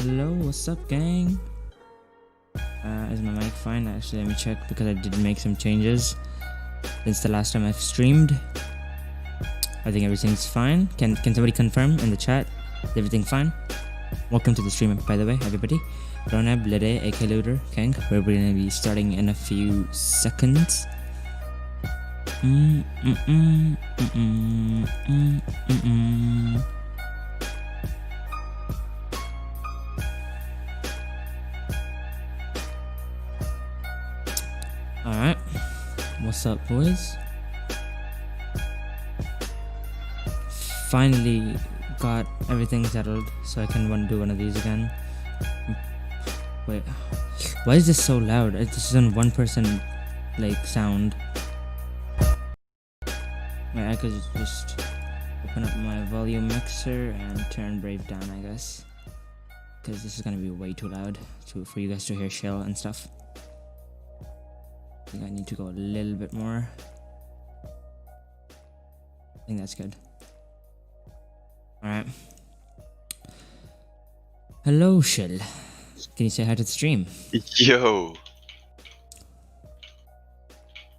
Hello, what's up, gang? Is my mic fine? Actually, let me check because I did make some changes since the last time I've streamed. I think everything's fine. Can somebody confirm in the chat? Is everything fine? Welcome to the stream, by the way, everybody. Ronab, Lede, AK Looter, Kang. We're going to be starting in a few seconds. Alright, what's up, boys? Finally got everything settled so I can do one of these again. Wait, why is this so loud? This is on one person like sound. Wait, I could just open up my volume mixer and turn Brave down, I guess, because this is gonna be way too loud for you guys to hear Shill and stuff. I think I need to go a little bit more. I think that's good. Alright. Hello, Shill. Can you say hi to the stream? Yo.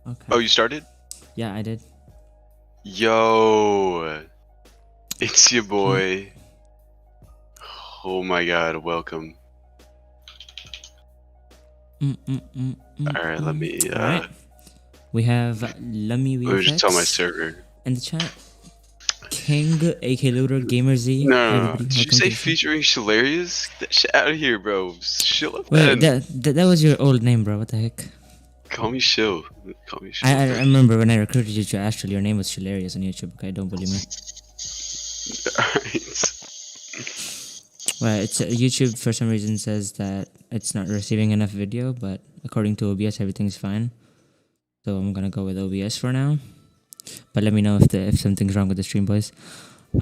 Okay. Oh, you started? Yeah, I did. Yo. It's your boy. Oh my god, welcome. Alright, let me Alright. We have Lummy let me just tell my server. in the chat. King, AK Looter, Gamer Z. No. Did you say featuring Shillarius? Get that shit out of here, bro. ShillFN. Wait, that was your old name, bro. What the heck? Call me Shill. Call me Shill. I remember when I recruited you to Astral, your name was Shillarius on YouTube. Okay, don't believe me. Alright. Well, it's YouTube for some reason says that it's not receiving enough video, but according to OBS, everything's fine. So I'm gonna go with OBS for now. But let me know if something's wrong with the stream, boys.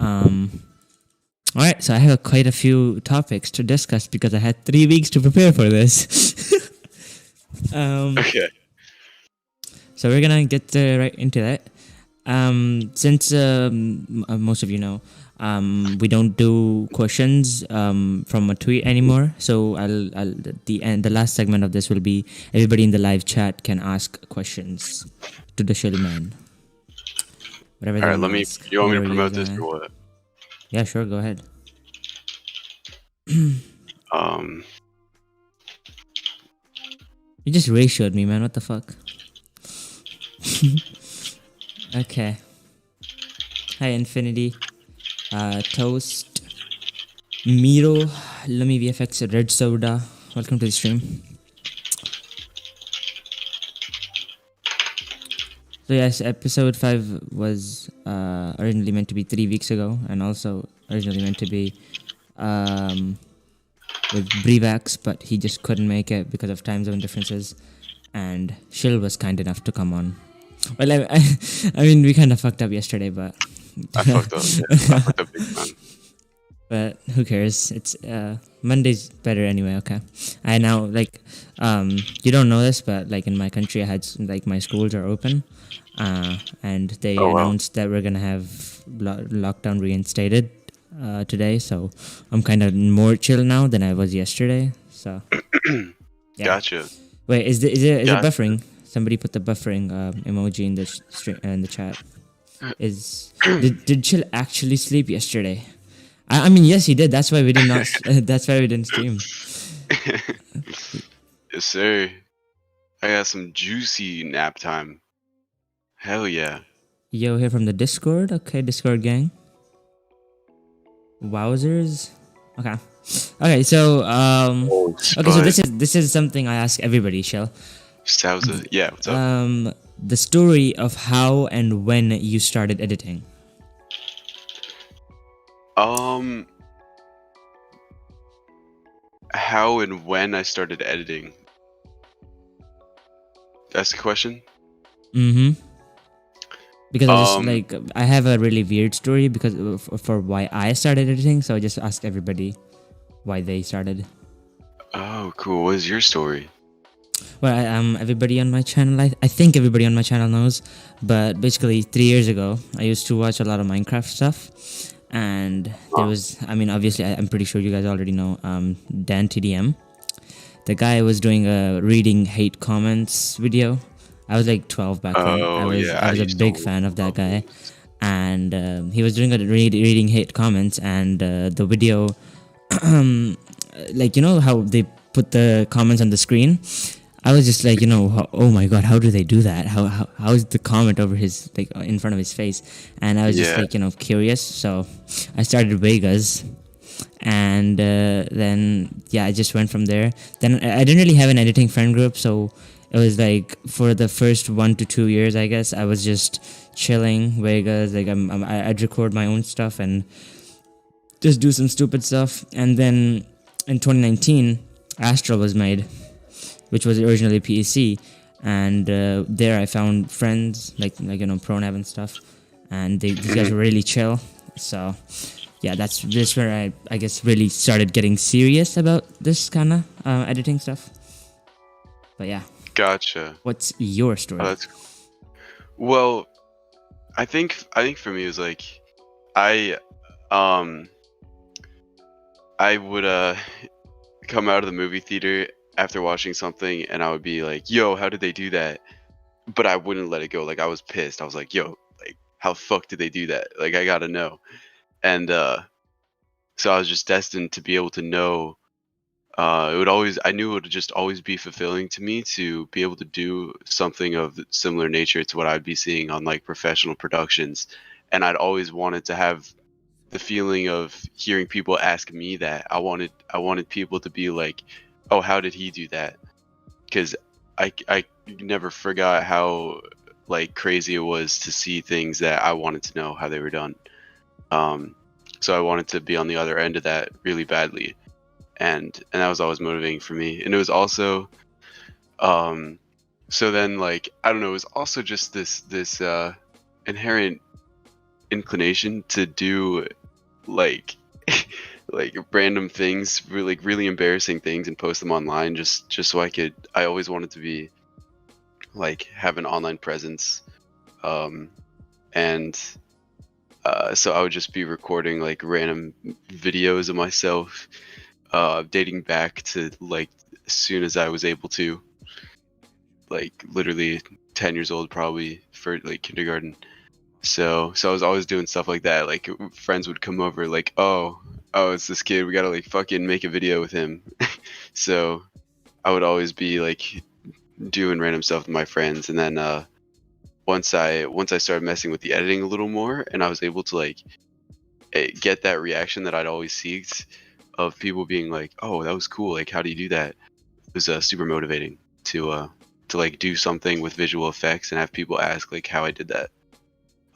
Alright, so I have quite a few topics to discuss because I had 3 weeks to prepare for this. Okay. So we're gonna get right into that. Since most of you know, we don't do questions from a tweet anymore. So the last segment of this will be everybody in the live chat can ask questions to the Shill man. Whatever. Alright, you want me to promote this or what? Yeah, sure, go ahead. You just ratioed me, man. What the fuck? Okay. Hi, Infinity. Toast. Miro. Lummy VFX. Red Soda. Welcome to the stream. So yes, episode 5 was originally meant to be 3 weeks ago, and also originally meant to be with Brevax, but he just couldn't make it because of time zone differences, and Shill was kind enough to come on. Well, I mean, we kind of fucked up yesterday, but I fucked up. I fucked up big time. But who cares? It's Monday's better anyway. Okay, I now you don't know this, but like in my country, I had my schools are open, and they announced that we're gonna have lockdown reinstated today. So I'm kind of more chill now than I was yesterday. So yeah. Gotcha. Wait, is it buffering? Somebody put the buffering emoji in the chat. Did Chill actually sleep yesterday? I mean, yes, he did. That's why we did not. That's why we didn't stream. Yes, sir. I got some juicy nap time. Hell yeah. Yo, here from the Discord. Okay, Discord gang. Wowzers. Okay. So okay. So this is something I ask everybody, Shell. Yeah. What's up? The story of how and when you started editing. How and when I started editing. That's the question? Because I have a really weird story because for why I started editing, so I just asked everybody why they started. Oh, cool. What is your story? Well, everybody on my channel, I think everybody on my channel knows, but basically 3 years ago, I used to watch a lot of Minecraft stuff, and there was, I mean, obviously, I'm pretty sure you guys already know Dan TDM. The guy was doing a reading hate comments video. I was like 12 back then. Oh yeah, I I was a used to big fan of that love guy, those. and he was doing a reading hate comments, and the video, like, you know how they put the comments on the screen. I was just like, oh my god, how do they do that? How is the comment over his, like, in front of his face? And I was just Yeah. like, curious. So I started Vegas, and then yeah, I just went from there. Then I didn't really have an editing friend group, so it was like for the first 1 to 2 years, I guess I was just chilling Vegas. Like I'd record my own stuff and just do some stupid stuff. And then in 2019, Astral was made, which was originally PEC, and there I found friends like Pronab and stuff, and these guys were really chill. So yeah, that's just where I guess really started getting serious about this kind of editing stuff. But yeah, Gotcha. what's your story? Oh, that's cool. Well, I think for me it was like I I would come out of the movie theater after watching something and I would be like, yo, how did they do that? But I wouldn't let it go. Like I was pissed. I was like, yo, like how the fuck did they do that? Like I gotta know. And so I was just destined to be able to know. I knew it would just always be fulfilling to me to be able to do something of similar nature to what I'd be seeing on like professional productions. And I'd always wanted to have the feeling of hearing people ask me that. I wanted people to be like, oh, how did he do that? Because I never forgot how like crazy it was to see things that I wanted to know how they were done. So I wanted to be on the other end of that really badly, and that was always motivating for me. And it was also, so then like I don't know, it was also just this inherent inclination to do like like random things, really embarrassing things, and post them online just so I always wanted to be like have an online presence, and so I would just be recording like random videos of myself, dating back to like as soon as I was able to, like literally 10 years old, probably for like kindergarten. So I was always doing stuff like that. Like friends would come over, like, oh, it's this kid. We gotta like fucking make a video with him. So I would always be like doing random stuff with my friends, and then once I started messing with the editing a little more, and I was able to like get that reaction that I'd always seeked of people being like, oh, that was cool. Like, how do you do that? It was super motivating to like do something with visual effects and have people ask like how I did that.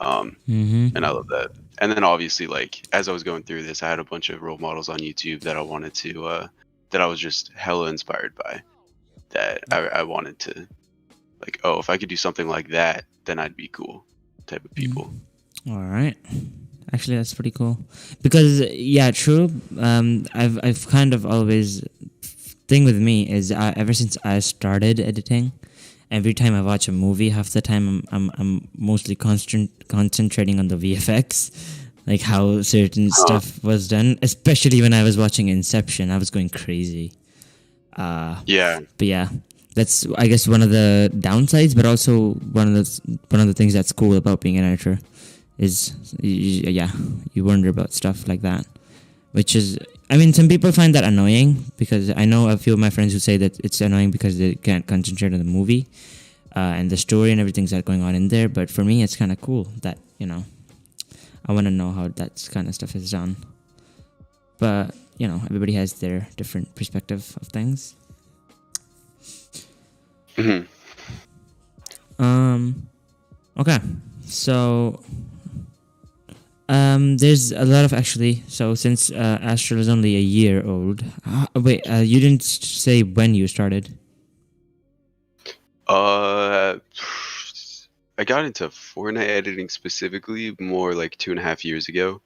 And I love that. And then obviously, like as I was going through this, I had a bunch of role models on YouTube that I wanted to that I was just hella inspired by, that I wanted to like, oh, if I could do something like that, then I'd be cool type of people. All right. Actually, that's pretty cool. Because yeah, true. I've kind of always, thing with me is ever since I started editing, every time I watch a movie, half the time I'm mostly concentrating on the VFX, like how certain stuff was done. Especially when I was watching Inception, I was going crazy. Yeah. But yeah, that's, I guess, one of the downsides, but also one of the things that's cool about being an editor is you wonder about stuff like that, which is, I mean, some people find that annoying, because I know a few of my friends who say that it's annoying because they can't concentrate on the movie and the story and everything that's going on in there. But for me, it's kind of cool that, I want to know how that kind of stuff is done. But, everybody has their different perspective of things. Okay, so there's a lot of, actually, so since Astral is only a year old, wait, you didn't say when you started. I got into Fortnite editing specifically more like 2.5 years ago,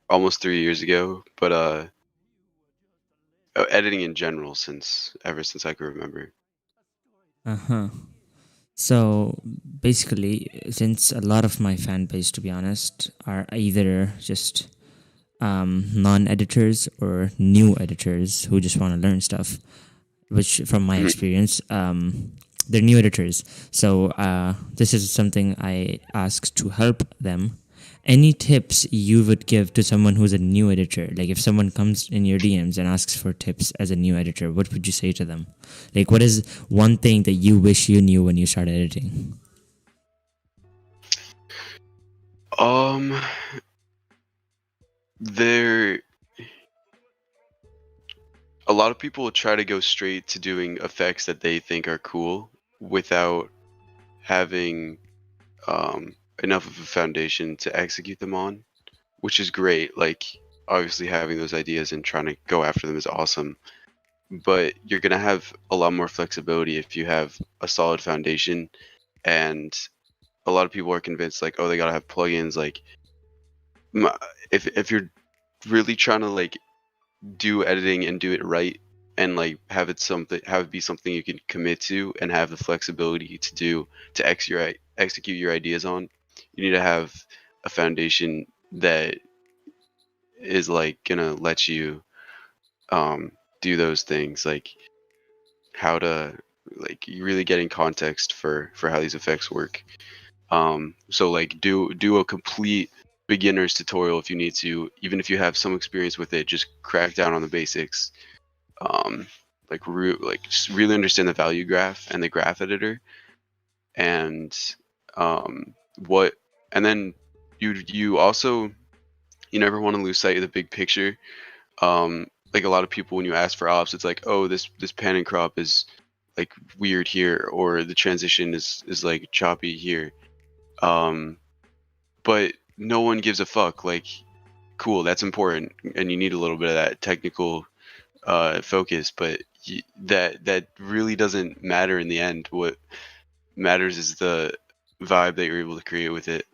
almost 3 years ago. But editing in general ever since I can remember. So basically, since a lot of my fan base, to be honest, are either just non-editors or new editors who just want to learn stuff, which from my experience, they're new editors. So this is something I asked to help them. Any tips you would give to someone who's a new editor? Like if someone comes in your DMs and asks for tips as a new editor, what would you say to them? Like what is one thing that you wish you knew when you started editing? There, a lot of people try to go straight to doing effects that they think are cool without having enough of a foundation to execute them on, which is great. Like obviously having those ideas and trying to go after them is awesome, but you're gonna have a lot more flexibility if you have a solid foundation. And a lot of people are convinced like, oh, they gotta have plugins. Like if you're really trying to like do editing and do it right, and like have it be something you can commit to and have the flexibility to execute your ideas on, you need to have a foundation that is like gonna let you do those things, like how to, like, you really getting context for how these effects work. So like do a complete beginner's tutorial if you need to, even if you have some experience with it. Just crack down on the basics. Just really understand the value graph and the graph editor, and what and then you also, you never want to lose sight of the big picture. Like a lot of people, when you ask for ops, it's like, oh, this pan and crop is like weird here, or the transition is like choppy here. But no one gives a fuck. Like, cool, that's important, and you need a little bit of that technical focus, but that really doesn't matter in the end. What matters is the vibe that you're able to create with it.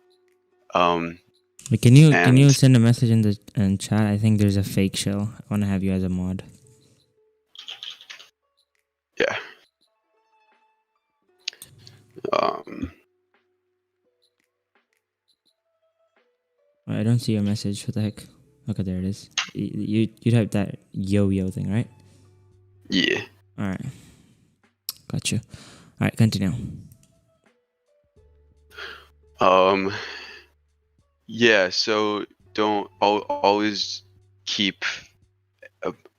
Can you send a message in the chat? I think there's a fake Shill. I want to have you as a mod. Yeah. I don't see your message. What the heck? Okay, there it is. You type that yo thing, right? Yeah. All right. Got you. All right, continue. Yeah. So don't always keep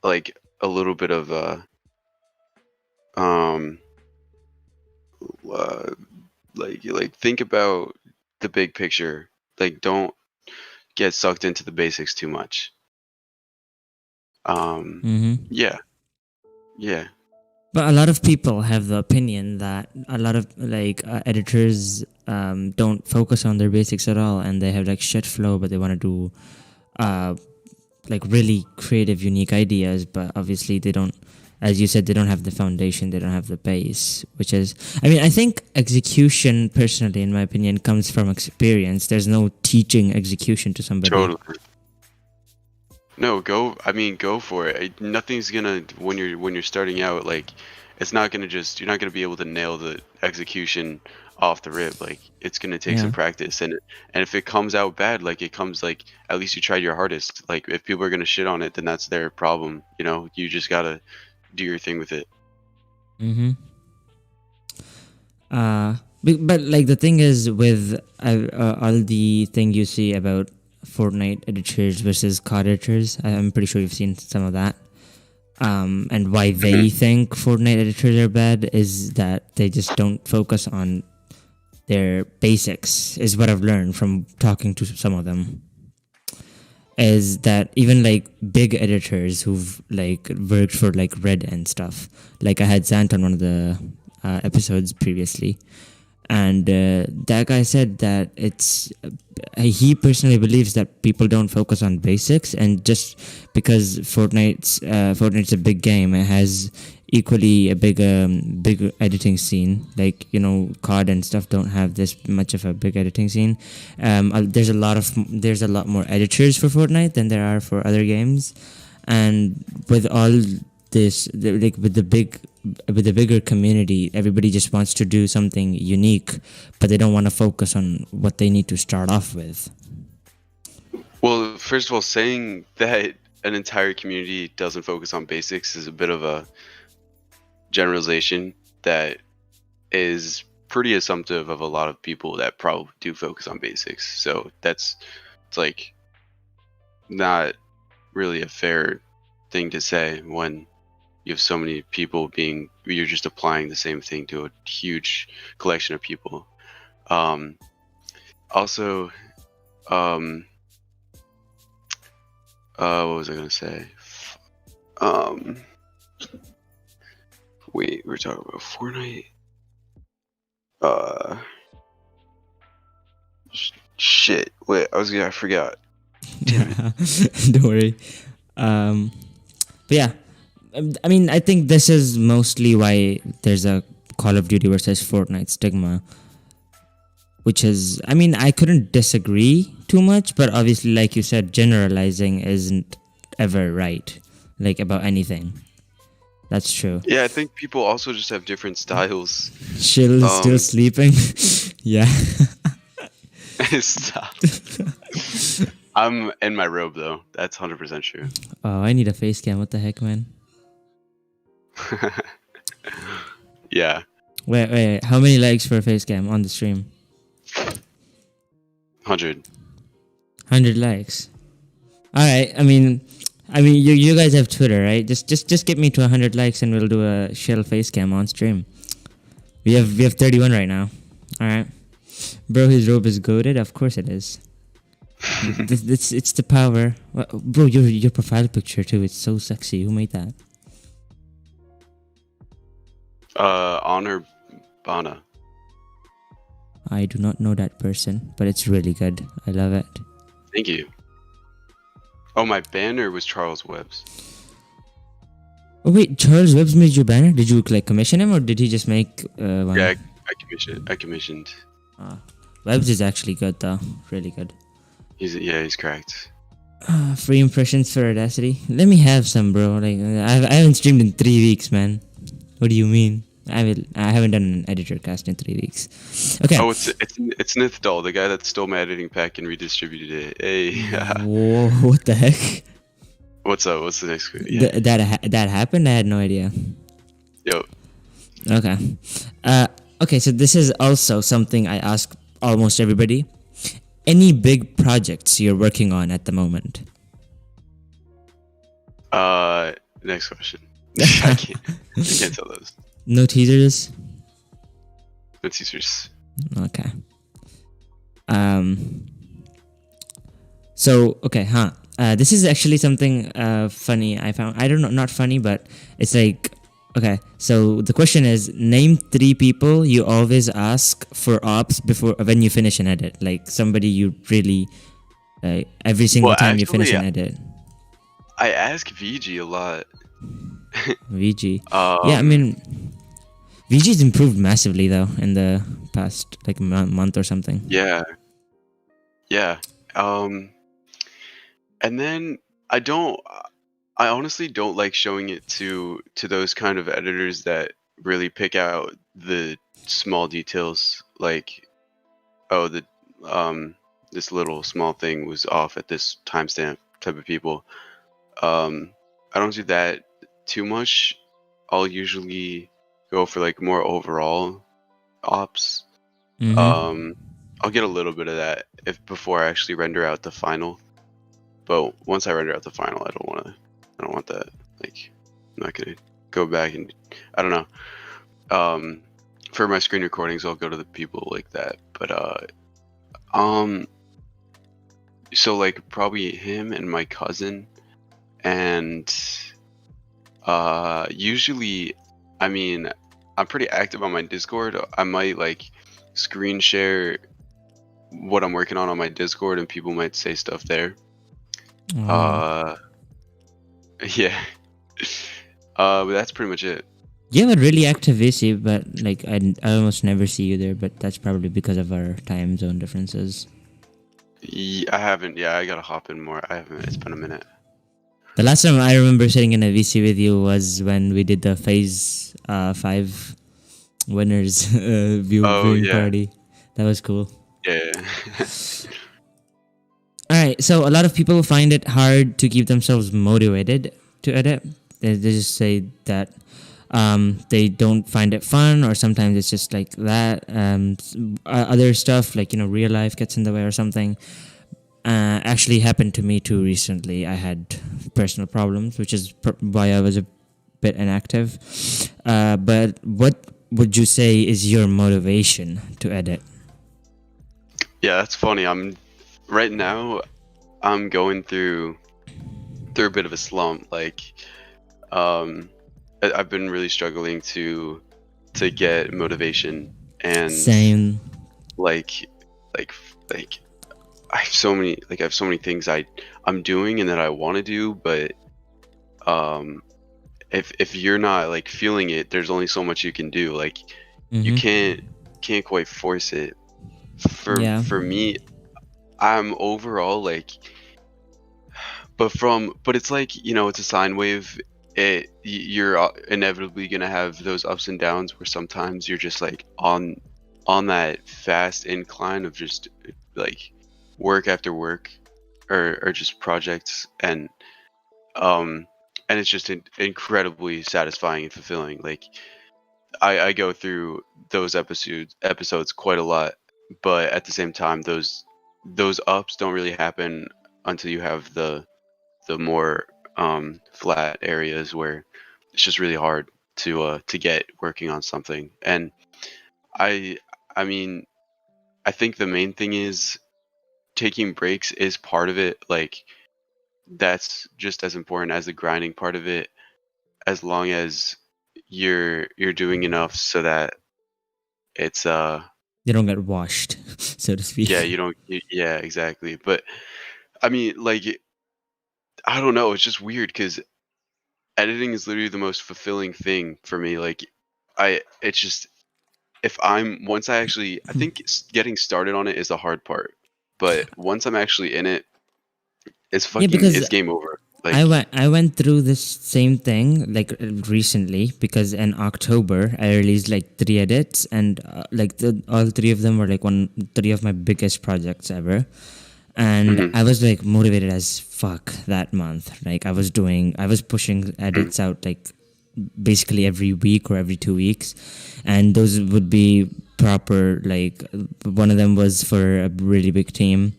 like a little bit of like think about the big picture. Like, don't get sucked into the basics too much. Yeah. But a lot of people have the opinion that a lot of editors don't focus on their basics at all, and they have like shit flow, but they want to do like really creative, unique ideas. But obviously, they don't. As you said, they don't have the foundation, they don't have the base, which is, I mean, I think execution, personally, in my opinion, comes from experience. There's no teaching execution to somebody. Totally. No, go for it. Nothing's gonna, when you're starting out, like, it's not gonna just, you're not gonna be able to nail the execution off the rip. Like, it's gonna take some practice, and if it comes out bad, like, it comes, like, at least you tried your hardest. Like, if people are gonna shit on it, then that's their problem. You know, you just gotta do your thing with it. But like the thing is with all the thing you see about Fortnite editors versus COD editors, I'm pretty sure you've seen some of that. And why they think Fortnite editors are bad is that they just don't focus on their basics, is what I've learned from talking to some of them. Is that even like big editors who've like worked for like Red and stuff, like I had Sant on one of the episodes previously, and that guy said that he personally believes that people don't focus on basics, and just because Fortnite's a big game, it has equally a big editing scene. Like, you know, COD and stuff don't have this much of a big editing scene. There's a lot more editors for Fortnite than there are for other games, and with all this, with the bigger community, everybody just wants to do something unique, but they don't want to focus on what they need to start off with. Well, first of all, saying that an entire community doesn't focus on basics is a bit of a generalization that is pretty assumptive of a lot of people that probably do focus on basics. So it's like not really a fair thing to say when you have so many people you're just applying the same thing to a huge collection of people. Also, what was I gonna say? Wait, we're talking about Fortnite. Shit. Wait, I forgot. Damn it. Don't worry. But yeah, I mean, I think this is mostly why there's a Call of Duty versus Fortnite stigma. Which is, I mean, I couldn't disagree too much, but obviously, like you said, generalizing isn't ever right, like about anything. That's true. Yeah, I think people also just have different styles. Shill is still sleeping. Yeah. Stop. I'm in my robe though. That's 100% true. Oh, I need a face cam. What the heck, man? Yeah. Wait. How many likes for a face cam on the stream? 100. 100 likes. All right. I mean, you guys have Twitter, right? Just get me to 100 likes and we'll do a Shill face cam on stream. We have 31 right now. All right. Bro, his robe is goated. Of course it is. It's the power. Bro, your profile picture too. It's so sexy. Who made that? Honor Bana. I do not know that person, but it's really good. I love it. Thank you. Oh, my banner was Charles Webb's. Oh wait, Charles Webb's made your banner? Did you like commission him or did he just make one? Yeah, I commissioned. Webb's is actually good though. Really good. He's cracked. Free impressions for Audacity. Let me have some, bro. Like I haven't streamed in 3 weeks, man. What do you mean? I haven't done an editor cast in 3 weeks. Okay. Oh, it's Nithdoll, the guy that stole my editing pack and redistributed it. Hey. Whoa, what the heck? What's up? What's the next question? Yeah. That happened? I had no idea. Yo. Okay. Okay, so this is also something I ask almost everybody. Any big projects you're working on at the moment? Next question. I can't tell those. No teasers? No teasers. Okay. So, okay, this is actually something funny I found. I don't know, not funny, but it's like, okay, so the question is, name 3 people you always ask for ops when you finish an edit. Like somebody you really, every single time you finish an edit. I ask VG a lot. VG. Yeah, I mean, VG's improved massively though in the past like month or something. Yeah. And then I honestly don't like showing it to those kind of editors that really pick out the small details, like, oh, this little small thing was off at this timestamp type of people. I don't do that too much. I'll usually go for like more overall ops. Mm-hmm. I'll get a little bit of that before I actually render out the final. But once I render out the final, I don't want that. Like, I'm not gonna go back and I don't know. For my screen recordings, I'll go to the people like that. But so like probably him and my cousin, and usually, I mean, I'm pretty active on my Discord. I might like screen share what I'm working on my Discord, and people might say stuff there. Yeah. But that's pretty much it. You have a really active VC, but like I almost never see you there. But that's probably because of our time zone differences. I haven't. Yeah, I gotta hop in more. I haven't. It's been a minute. The last time I remember sitting in a VC with you was when we did the Phase 5 winners viewing party. That was cool. Yeah. All Right. So a lot of people find it hard to keep themselves motivated to edit. They just say that they don't find it fun, or sometimes it's just like that. Other stuff like real life gets in the way or something. Actually happened to me too recently. I had personal problems, which is why I was a bit inactive. But what would you say is your motivation to edit? Yeah, that's funny. Right now I'm going through a bit of a slump. Like, I've been really struggling to get motivation, and Same. like like like I have so many things I'm doing and that I want to do, but um if you're not like feeling it, there's only so much you can do. Like, you can't quite force it. Yeah. For me, I'm overall like, but it's like, it's a sine wave. You're inevitably gonna have those ups and downs where sometimes you're just like on that fast incline of just like work after work, or just projects, and it's just incredibly satisfying and fulfilling. Like, I go through those episodes quite a lot, but at the same time, those ups don't really happen until you have the more flat areas where it's just really hard to get working on something. And I I mean, I think the main thing is taking breaks is part of it. Like, that's just as important as the grinding part of it, as long as you're doing enough so that it's You don't get washed, so to speak. yeah, you don't yeah, exactly. But I mean, like, I don't know, it's just weird because editing is literally the most fulfilling thing for me. Like, it's just, if I'm once I actually, I think getting started on it is the hard part, but once I'm actually in it, Yeah, because it's game over. Like, I went through this same thing like recently, because in October I released like 3 edits, and like all three of them were like three of my biggest projects ever. And mhm, I was like motivated as fuck that month. Like, I was pushing edits out like basically every week or every 2 weeks, and those would be proper. Like, one of them was for a really big team,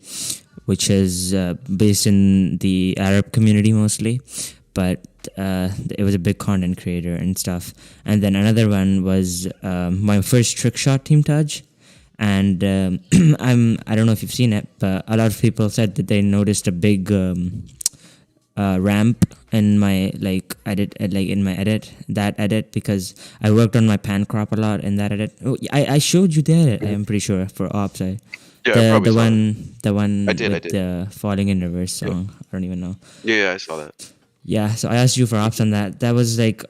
which is based in the Arab community mostly, but it was a big content creator and stuff. And then another one was my first trick shot team Taj. And I don't know if you've seen it, but a lot of people said that they noticed a big ramp in my edit, because I worked on my pan crop a lot in that edit. Oh, I showed you the edit. I am pretty sure for ops. yeah, I The probably the saw it. one I did. with the falling in reverse song. I don't even know. Yeah, I saw that. Yeah, so I asked you for ops on that. That was like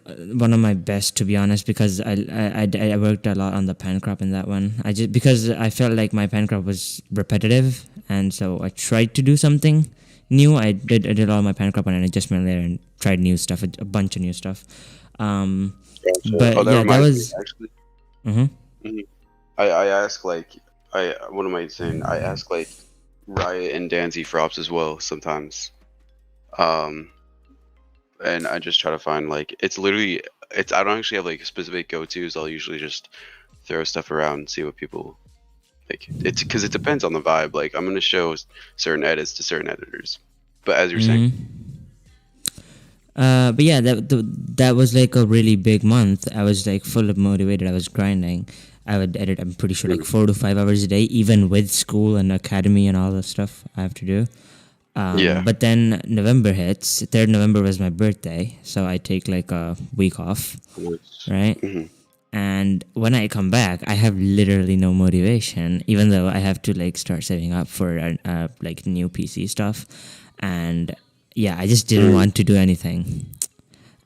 one of my best, to be honest, because I worked a lot on the pan crop in that one. Because I felt like my pan crop was repetitive, and so I tried to do something new. I did all my pan crop on an adjustment layer and tried new stuff, a bunch of new stuff. Gotcha. But Oh, that yeah, that reminds me, was. actually. Mhm. Mhm. I ask like, what am I saying? I ask like Riot and Danzy for ops as well sometimes. Um, and I just try to find like, I don't actually have like specific go-tos. I'll usually just throw stuff around and see what people like. It's because it depends on the vibe. Like, I'm gonna show certain edits to certain editors, but as you're saying, But yeah, that was like a really big month. I was like full of motivated. I was grinding. I would edit, I'm pretty sure, like 4 to 5 hours a day, even with school and academy and all the stuff I have to do. yeah. But then November hits. 3rd November was my birthday, so I take like a week off, right? Mm-hmm. And when I come back, I have literally no motivation, even though I have to like start saving up for like new PC stuff. And yeah, I just didn't want to do anything.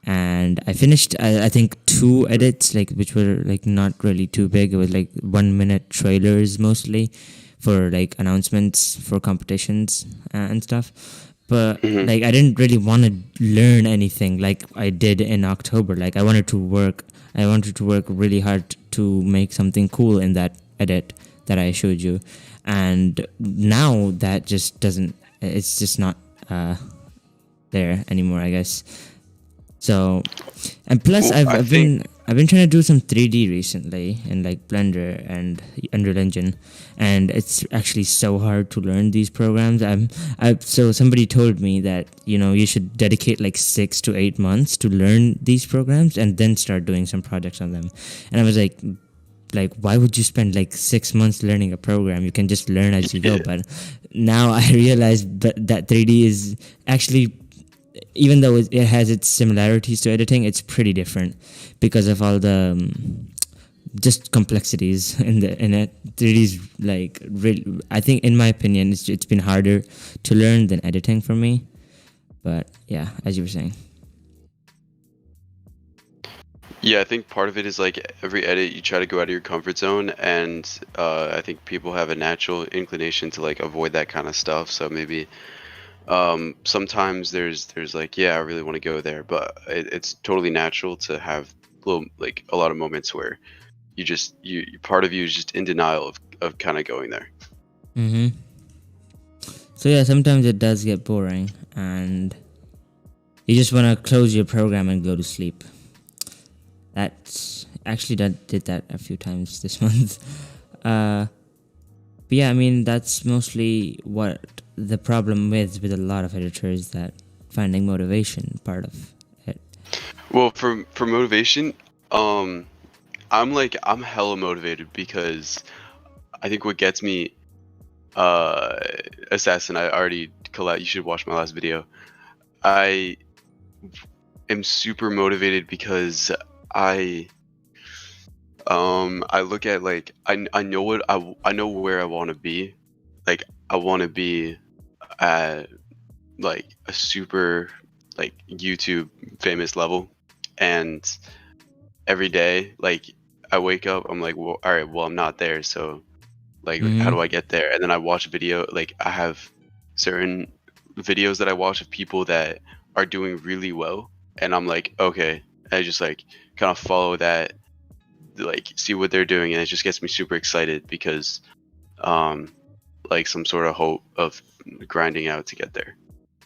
And I finished, I think, 2 edits, like, which were like not really too big. It was like 1 minute trailers mostly for like announcements for competitions and stuff. But like, I didn't really want to learn anything like I did in October. Like, I wanted to work really hard to make something cool in that edit that I showed you. And now that just doesn't it's just not there anymore, I guess. So, and plus, Well, I've been trying to do some 3D recently in like Blender and Unreal Engine, and it's actually so hard to learn these programs. So somebody told me that you should dedicate like 6 to 8 months to learn these programs and then start doing some projects on them. And I was like, why would you spend like 6 months learning a program? You can just learn as you go. But now I realize that 3D is actually, even though it has its similarities to editing, it's pretty different because of all the just complexities in it. 3D is like really, I think, in my opinion, it's been harder to learn than editing for me. But yeah, as you were saying. Yeah, I think part of it is like every edit you try to go out of your comfort zone, and I think people have a natural inclination to like avoid that kind of stuff. So maybe sometimes there's like, yeah, I really want to go there, but it's totally natural to have a lot of moments where you part of you is just in denial of kind of going there. Mm-hmm. So yeah, sometimes it does get boring, and you just want to close your program and go to sleep. That's actually did that a few times this month. But yeah, I mean, that's mostly what the problem with a lot of editors, that finding motivation part of it. Well, for motivation, I'm hella motivated because I think what gets me, Assassin, I already collab. You should watch my last video. I am super motivated because I look at like I know where I want to be. Like I want to be at like a super like YouTube famous level, and every day like I wake up, I'm like, well, all right, well, I'm not there, so like how do I get there? And then I watch a video, like I have certain videos that I watch of people that are doing really well, and I'm like, okay, I just like kind of follow that, like see what they're doing, and it just gets me super excited because like some sort of hope of grinding out to get there.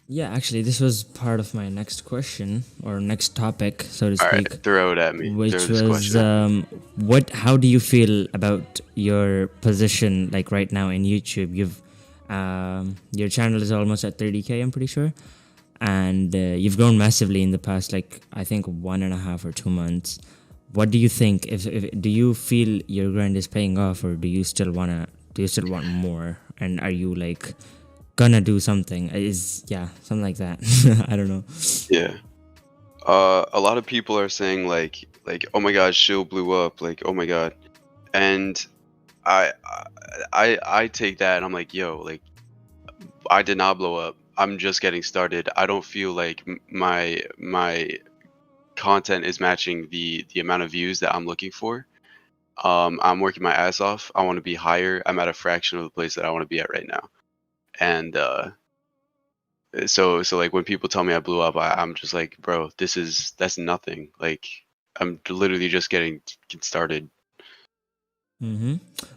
Yeah, actually, this was part of my next question, or next topic, so to speak. All right, throw it at me. Which was, how do you feel about your position, like right now in YouTube? Your channel is almost at 30K, I'm pretty sure, and you've grown massively in the past, like I think 1.5 or 2 months. What do you think? If do you feel your grind is paying off, or do you still want more? And are you like gonna do something? Something like that. I don't know. Yeah. A lot of people are saying like oh my god, Shill blew up, like oh my god, and I take that and I'm like, yo, like I did not blow up. I'm just getting started. I don't feel like my content is matching the amount of views that I'm looking for. I'm working my ass off. I want to be higher. I'm at a fraction of the place that I want to be at right now. And so like when people tell me I blew up, I'm just like, bro, that's nothing. Like I'm literally just getting started.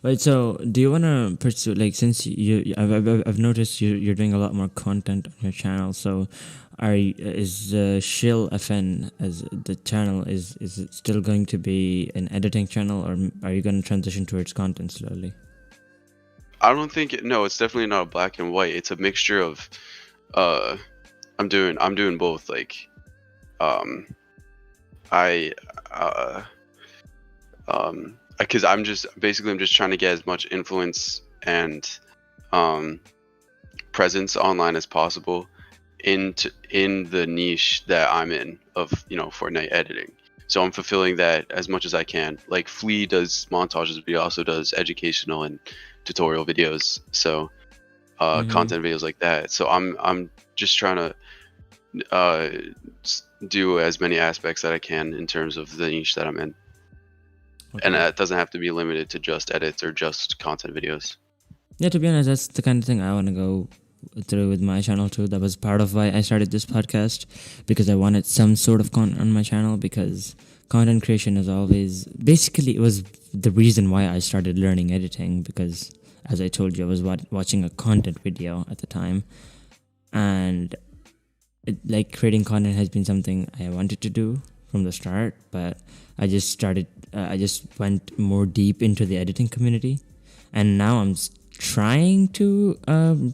Right. So, do you want to pursue, like, since I've noticed you're doing a lot more content on your channel. So, is ShillFN as the channel, is it still going to be an editing channel, or are you going to transition towards content slowly? I don't think no, it's definitely not a black and white. It's a mixture of I'm doing both. Like because I'm just trying to get as much influence and presence online as possible in the niche that I'm in of Fortnite editing. So I'm fulfilling that as much as I can. Like Flea does montages, but he also does educational and tutorial videos. So content videos like that. So I'm just trying to do as many aspects that I can in terms of the niche that I'm in. Okay. And that doesn't have to be limited to just edits or just content videos. Yeah, to be honest, that's the kind of thing I want to go through with my channel too. That was part of why I started this podcast, because I wanted some sort of content on my channel, because content creation is always, basically it was the reason why I started learning editing, because as I told you, I was watching a content video at the time, and like creating content has been something I wanted to do from the start, but I just went more deep into the editing community, and now I'm trying to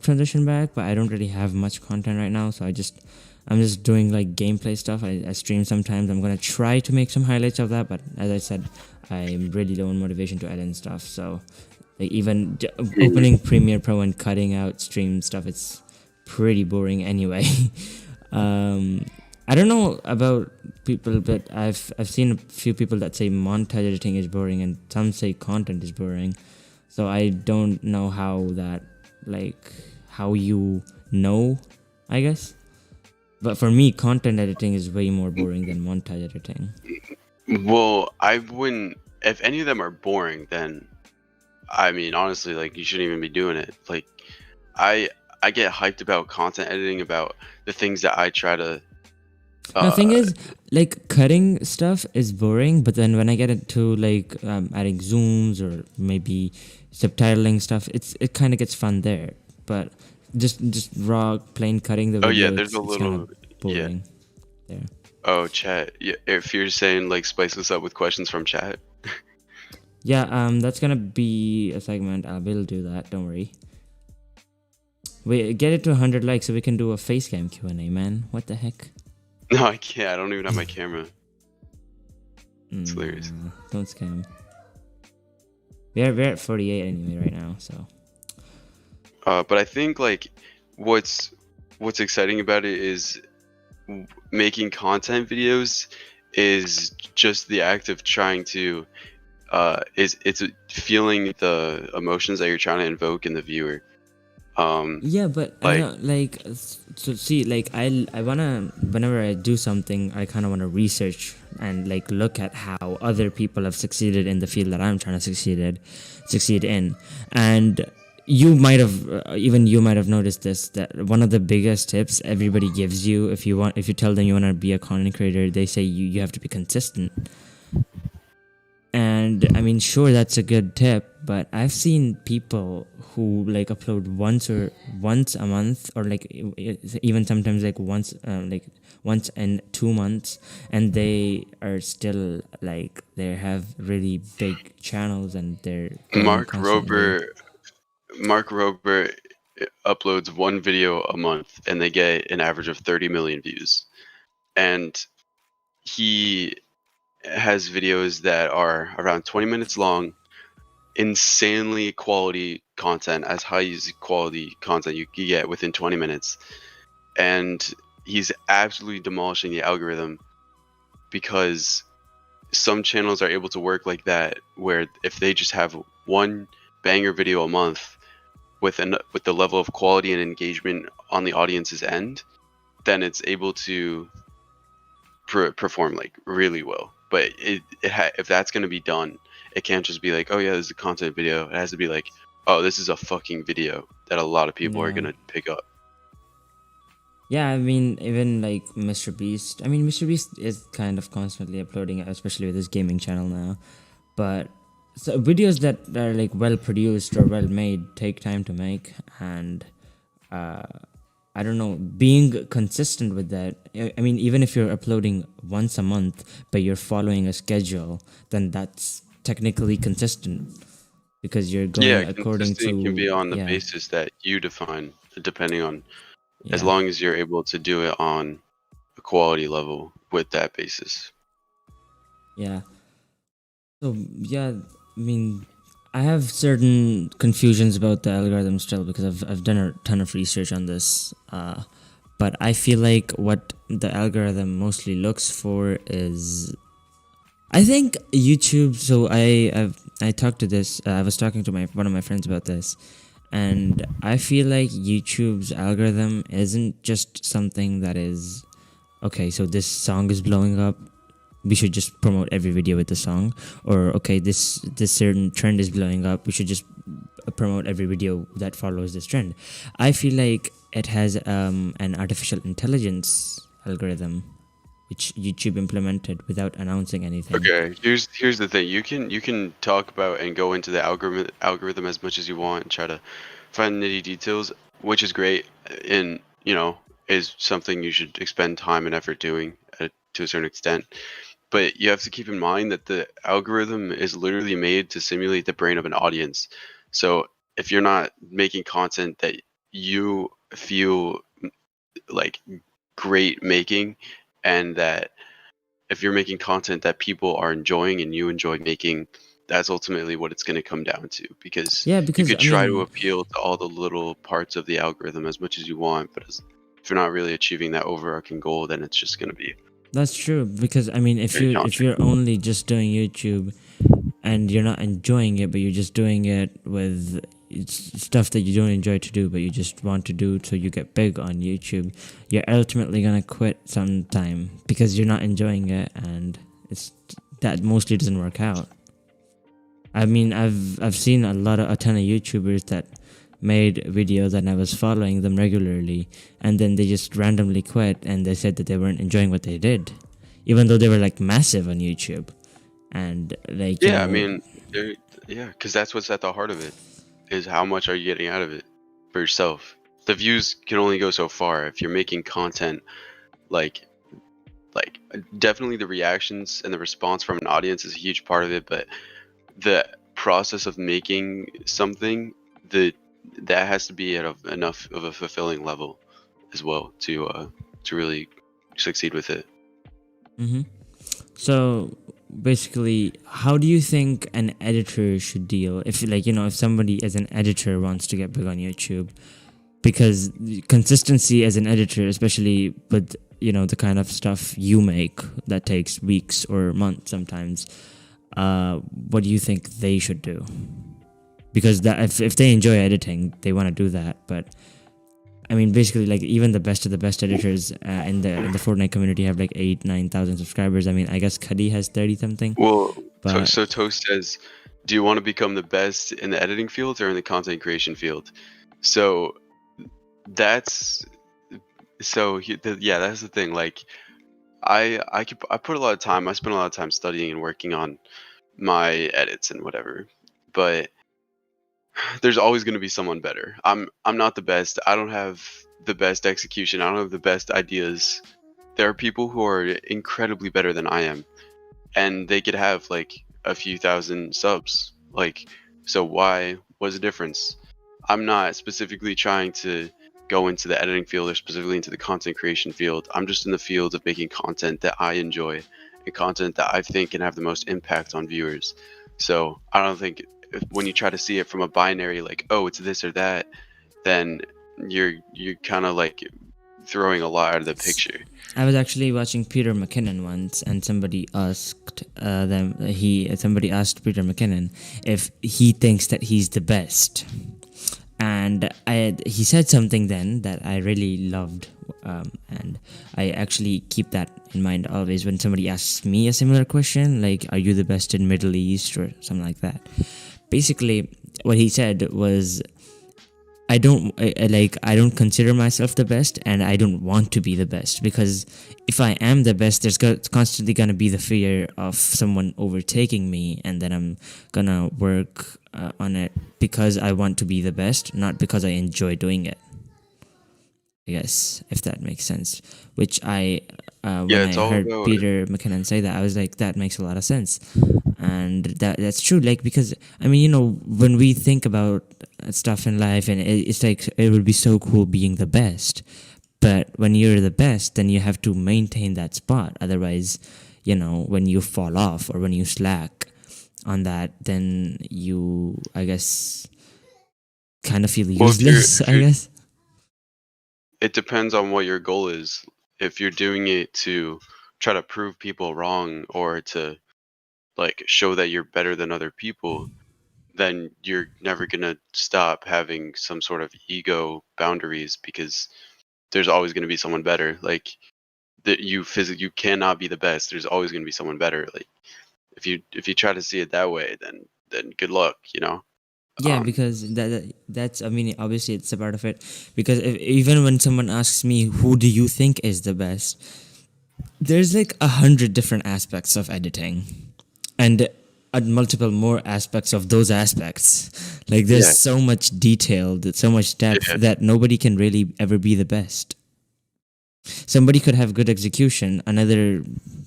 transition back, but I don't really have much content right now, so I'm just doing like gameplay stuff. I stream sometimes. I'm gonna try to make some highlights of that, but as I said, I'm really low on motivation to edit and stuff. So like even opening Premiere Pro and cutting out stream stuff, it's pretty boring anyway. I don't know about people, but I've seen a few people that say montage editing is boring, and some say content is boring. So I don't know how that, like, how you know, I guess. But for me, content editing is way more boring than montage editing. Well, I wouldn't. If any of them are boring, then I mean, honestly, like you shouldn't even be doing it. Like, I get hyped about content editing, about the things that I try to. The thing is, like, cutting stuff is boring, but then when I get into like adding zooms or maybe subtitling stuff, it kind of gets fun there. But just raw plain cutting the video, there's a it's little kind of boring there. Oh, chat. Yeah, if you're saying like spice us up with questions from chat. Yeah, that's gonna be a segment. I will do that. Don't worry. We get it to 100 likes so we can do a face cam Q&A, man. What the heck? No, I can't. I don't even have my camera. It's hilarious. Don't scam. We're at 48 anyway right now, so. But I think like what's exciting about it is making content videos is just the act of trying to it's feeling the emotions that you're trying to invoke in the viewer. Yeah, but like, I know, like, so see, like, I wanna, whenever I do something, I kind of want to research and like look at how other people have succeeded in the field that I'm trying to succeed in. And you might have even you might have noticed this, that one of the biggest tips everybody gives you, if you tell them you want to be a content creator, they say you have to be consistent. And I mean, sure, that's a good tip, but I've seen people who like upload once a month, or like even sometimes like once in 2 months, and they are still like, they have really big channels and they're Mark constantly. Rober uploads one video a month and they get an average of 30 million views, and he has videos that are around 20 minutes long, insanely quality content, as high as quality content you can get within 20 minutes. And he's absolutely demolishing the algorithm, because some channels are able to work like that, where if they just have one banger video a month with the level of quality and engagement on the audience's end, then it's able to perform like really well. But if that's going to be done, it can't just be like, oh yeah, this is a content video. It has to be like, oh, this is a fucking video that a lot of people are going to pick up. Yeah, I mean, even like Mr. Beast. I mean, Mr. Beast is kind of constantly uploading, especially with his gaming channel now. But so videos that are like well produced or well made take time to make, and I don't know, being consistent with that. I mean, even if you're uploading once a month, but you're following a schedule, then that's technically consistent, because you're going according to. Can be on the basis that you define, depending on, as Yeah. long as you're able to do it on a quality level with that basis. Yeah. So yeah, I mean, I have certain confusions about the algorithm still, because I've done a ton of research on this. But I feel like what the algorithm mostly looks for is, I think YouTube. So I talked to this. I was talking to one of my friends about this, and I feel like YouTube's algorithm isn't just something that is, okay, so this song is blowing up, we should just promote every video with the song, or okay, this certain trend is blowing up, we should just promote every video that follows this trend. I feel like it has an artificial intelligence algorithm which YouTube implemented without announcing anything. Okay, here's the thing. You can talk about and go into the algorithm as much as you want and try to find nitty details, which is great. And is something you should expend time and effort doing to a certain extent. But you have to keep in mind that the algorithm is literally made to simulate the brain of an audience. So if you're not making content that you feel like great making, and that if you're making content that people are enjoying and you enjoy making, that's ultimately what it's going to come down to. Because Yeah, you because could I try to mean, appeal to all the little parts of the algorithm as much as you want, but if you're not really achieving that overarching goal, then it's just going to be that's true. Because I mean, very if challenging. you're only just doing YouTube and you're not enjoying it, but you're just doing it with stuff that you don't enjoy to do, but you just want to do so you get big on YouTube, you're ultimately gonna quit sometime because you're not enjoying it, and it's that mostly doesn't work out. I mean, I've seen a ton of YouTubers that made videos and I was following them regularly, and then they just randomly quit and they said that they weren't enjoying what they did, even though they were like massive on YouTube, and like Yeah, I mean, yeah, because that's what's at the heart of it, is how much are you getting out of it for yourself. The views can only go so far if you're making content like like definitely the reactions and the response from an audience is a huge part of it, but the process of making something, that has to be at enough of a fulfilling level as well to really succeed with it. Mm-hmm. So basically, how do you think an editor should deal if, like, if somebody as an editor wants to get big on YouTube? Because consistency as an editor, especially with the kind of stuff you make that takes weeks or months sometimes, what do you think they should do? Because that if they enjoy editing, they want to do that, but I mean, basically, like even the best of the best editors in the Fortnite community have like 8,000-9,000 subscribers. I mean, I guess Cuddy has 30 something, Well, but so Toast says, do you want to become the best in the editing field or in the content creation field? So that's yeah, that's the thing. Like I put a lot of time. I spent a lot of time studying and working on my edits and whatever. But there's always going to be someone better. I'm not the best. I don't have the best execution. I don't have the best ideas. There are people who are incredibly better than I am, and they could have like a few thousand subs. Like, so what's the difference? I'm not specifically trying to go into the editing field or specifically into the content creation field. I'm just in the field of making content that I enjoy and content that I think can have the most impact on viewers. So I don't think when you try to see it from a binary, like, oh, it's this or that, then you're kind of like throwing a lot out of the picture. I was actually watching Peter McKinnon once, and somebody asked somebody asked Peter McKinnon if he thinks that he's the best, and he said something then that I really loved, and I actually keep that in mind always when somebody asks me a similar question, like, "Are you the best in Middle East?" or something like that. Basically, what he said was, I don't consider myself the best, and I don't want to be the best, because if I am the best, there's constantly gonna be the fear of someone overtaking me, and then I'm gonna work on it because I want to be the best, not because I enjoy doing it. I guess, if that makes sense. Which when Yeah, I it's all heard about. Peter McKinnon say that, I was like, that makes a lot of sense, and that's true. Like, because I mean, when we think about stuff in life, and it's like it would be so cool being the best, but when you're the best, then you have to maintain that spot. Otherwise, when you fall off or when you slack on that, then you, I guess, kind of feel Well, useless. if I you're guess. it depends on what your goal is. If you're doing it to try to prove people wrong or to like show that you're better than other people, then you're never gonna stop having some sort of ego boundaries, because there's always gonna be someone better. Like that you cannot be the best. There's always gonna be someone better. Like if you try to see it that way, then good luck. Yeah, because that's, I mean, obviously it's a part of it. Because even when someone asks me, who do you think is the best, there's like 100 different aspects of editing, and multiple more aspects of those aspects. Like there's Yeah. so much detail, so much depth Yeah. that nobody can really ever be the best. Somebody could have good execution, another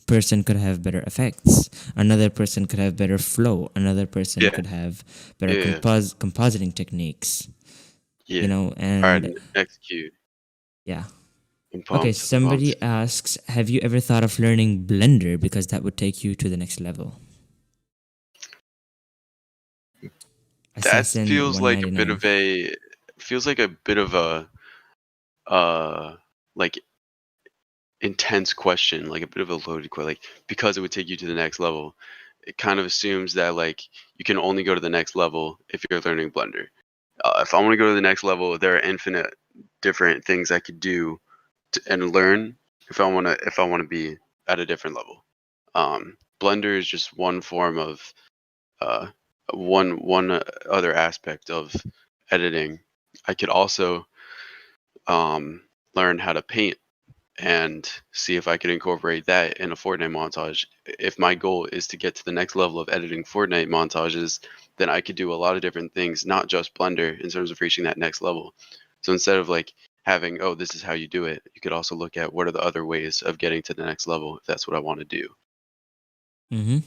person could have better effects, another person could have better flow, another person Yeah. could have better Yeah. compositing techniques, Yeah. you know, All right. and Execute. yeah. I'm Okay, pumped. I'm somebody pumped. asks, have you ever thought of learning Blender because that would take you to the next level? That Assassin feels like a bit 199. of a feels like a bit of a like intense question, like a bit of a loaded question, like because it would take you to the next level. It kind of assumes that like you can only go to the next level if you're learning Blender. If I want to go to the next level, there are infinite different things I could do and learn if I want to be at a different level. Blender is just one form of uh, one other aspect of editing. I could also learn how to paint and see if I could incorporate that in a Fortnite montage. If my goal is to get to the next level of editing Fortnite montages, then I could do a lot of different things, not just Blender, in terms of reaching that next level. So instead of like having, oh, this is how you do it, you could also look at what are the other ways of getting to the next level if that's what I want to do. Mm-hmm.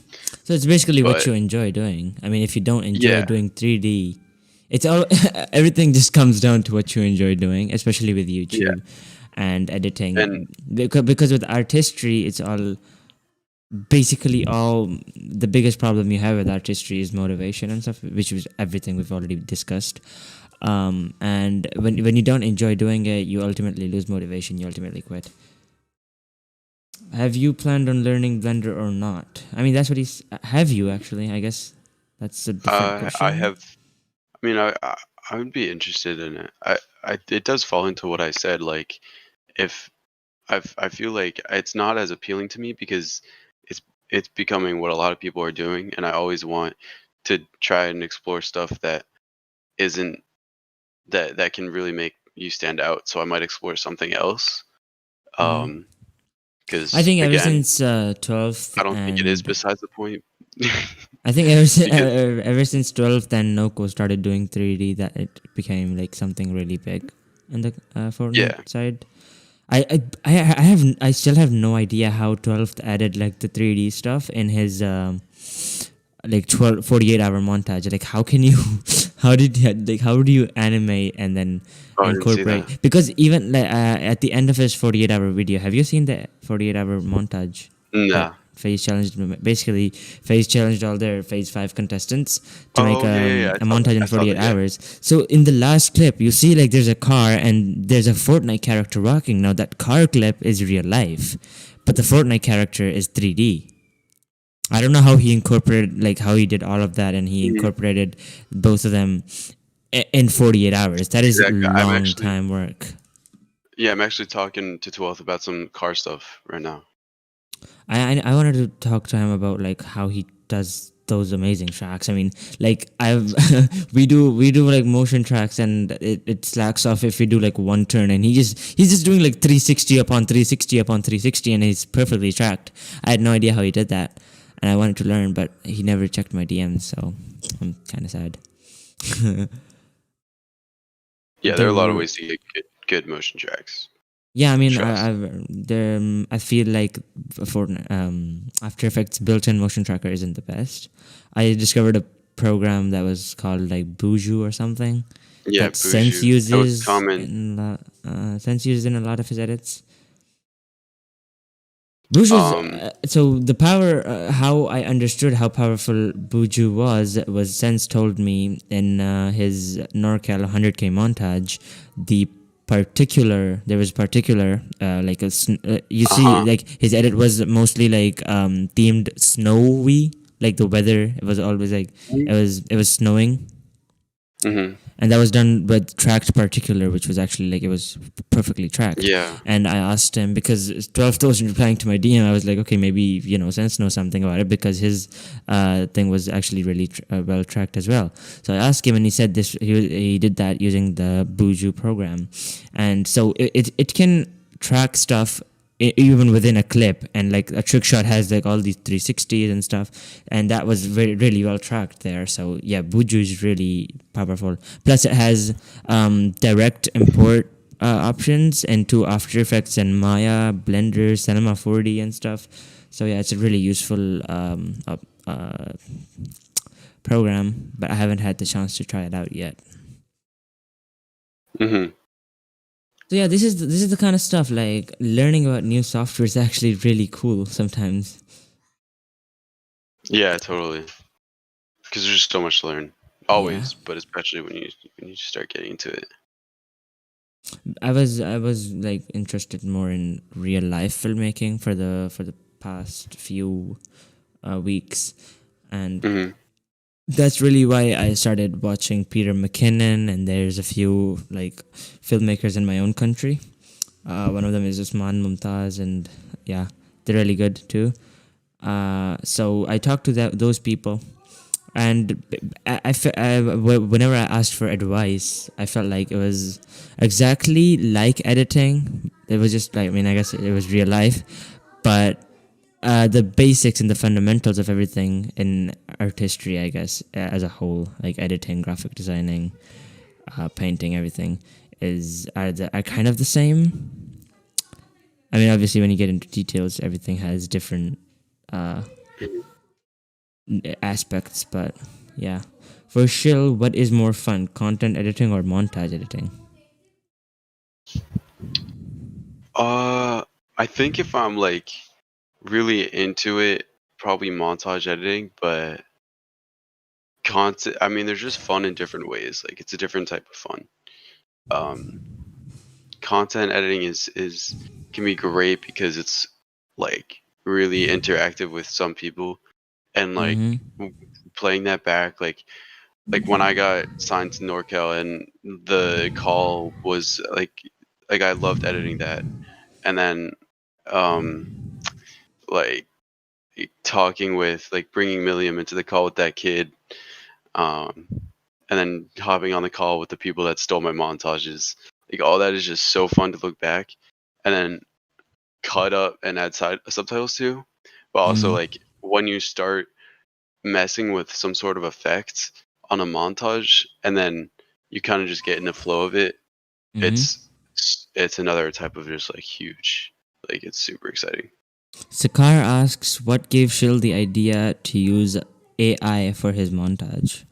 So it's basically what But you enjoy doing. I mean, if you don't enjoy yeah, doing 3D, it's all everything just comes down to what you enjoy doing, especially with yeah, YouTube and and editing. Because with artistry, it's all basically all the biggest problem you have with artistry is motivation and stuff, which is everything we've already discussed. And when you don't enjoy doing it, you ultimately lose motivation. You ultimately quit. Have you planned on learning Blender or not? I mean, that's what he's. Have you actually? I guess that's a different I question. have. I mean, I would be interested in it. It does fall into what I said. Like, if I feel like it's not as appealing to me because it's it's becoming what a lot of people are doing, and I always want to try and explore stuff that isn't that can really make you stand out. So I might explore something else. Hmm. I Because think ever again, since 12th I don't think it is and besides the point. I think ever since Because ever since 12th and Noko started doing 3D, that it became like something really big in the yeah, Fortnite side. I still have no idea how 12th added like the 3D stuff in his like 48-hour montage. Like how can you how did you, like how do you animate and then oh, I didn't see that. incorporate, because even like at the end of his 48-hour video, have you seen the 48-hour montage that Nah. FaZe challenged? Basically FaZe challenged all their Phase 5 contestants to make Oh yeah, yeah, yeah. a montage in I saw 48 that. Yeah. hours. So in the last clip you see like there's a car and there's a Fortnite character walking. Now that car clip is real life, but the Fortnite character is 3D. I don't know how he incorporated, like how he did all of that, and he Mhm. incorporated both of them in 48 hours. That is Exactly. long time work. I'm actually talking to 12th about some car stuff right now. I wanted to talk to him about like how he does those amazing tracks. I mean, like I've we do like motion tracks and it slacks off if we do like one turn, and he's just doing like 360 upon 360 upon 360 and he's perfectly tracked. I had no idea how he did that, and I wanted to learn, but he never checked my DMs, so I'm kind of sad. Yeah, there are a lot of The ways to get good motion tracks. Yeah, I mean, Trust. I feel like for After Effects built-in motion tracker isn't the best. I discovered a program that was called like Buju or something Yeah, that Sense Buju. That was uses common. in Sense uses in a lot of his edits. Buju's so the power. How I understood how powerful Buju was Sense told me in his NorCal 100K montage. The particular there was particular like you Uh see huh. like his edit was mostly like themed snowy, like the weather, it was always like it was snowing, Mhm. and that was done with tracked particular, which was actually like it was perfectly tracked. Yeah. And I asked him, because 12 wasn't replying to my DM, I was like, okay, maybe Sense knows something about it, because his thing was actually really well tracked as well. So I asked him, and he said this he did that using the Buju program. And so it can track stuff even within a clip, and like a trick shot has like all these 360s and stuff, and that was really well tracked there. So yeah, Buju is really powerful. Plus it has direct import options into After Effects and Maya, Blender, Cinema 4D and stuff. So yeah, it's a really useful program, but I haven't had the chance to try it out yet. Mm-hmm. So yeah, this is the kind of stuff, like learning about new software is actually really cool sometimes. Yeah, totally. Because there's just so much to learn, Yeah. always, but especially when you start getting into it. I was like interested more in real life filmmaking for the past few weeks, and Mm-hmm. that's really why I started watching Peter McKinnon, and there's a few like filmmakers in my own country. One of them is Usman Mumtaz, and yeah, they're really good too. So I talked to those people, and whenever I asked for advice, I felt like it was exactly like editing. It was just like, I mean, I guess it was real life, but the basics and the fundamentals of everything in art history, I guess, as a whole, like editing, graphic designing, painting, everything are kind of the same. I mean, obviously, when you get into details, everything has different aspects, but yeah. For Shill, what is more fun, content editing or montage editing? I think if I'm like really into it, probably montage editing, but content. I mean, they're just fun in different ways. Like it's a different type of fun. Um, Content editing is can be great because it's like really interactive with some people, and like Mm-hmm. playing that back, like when I got signed to NorCal and the call was like I loved editing that, and then um like talking with like bringing Milliam into the call with that kid, um and then hopping on the call with the people that stole my montages, like all that is just so fun to look back and then cut up and add subtitles to, but also Mm-hmm. like when you start messing with some sort of effect on a montage and then you kind of just get in the flow of it, Mm-hmm. it's another type of just like huge, like it's super exciting. Sakar asks, what gave Shill the idea to use AI for his montage?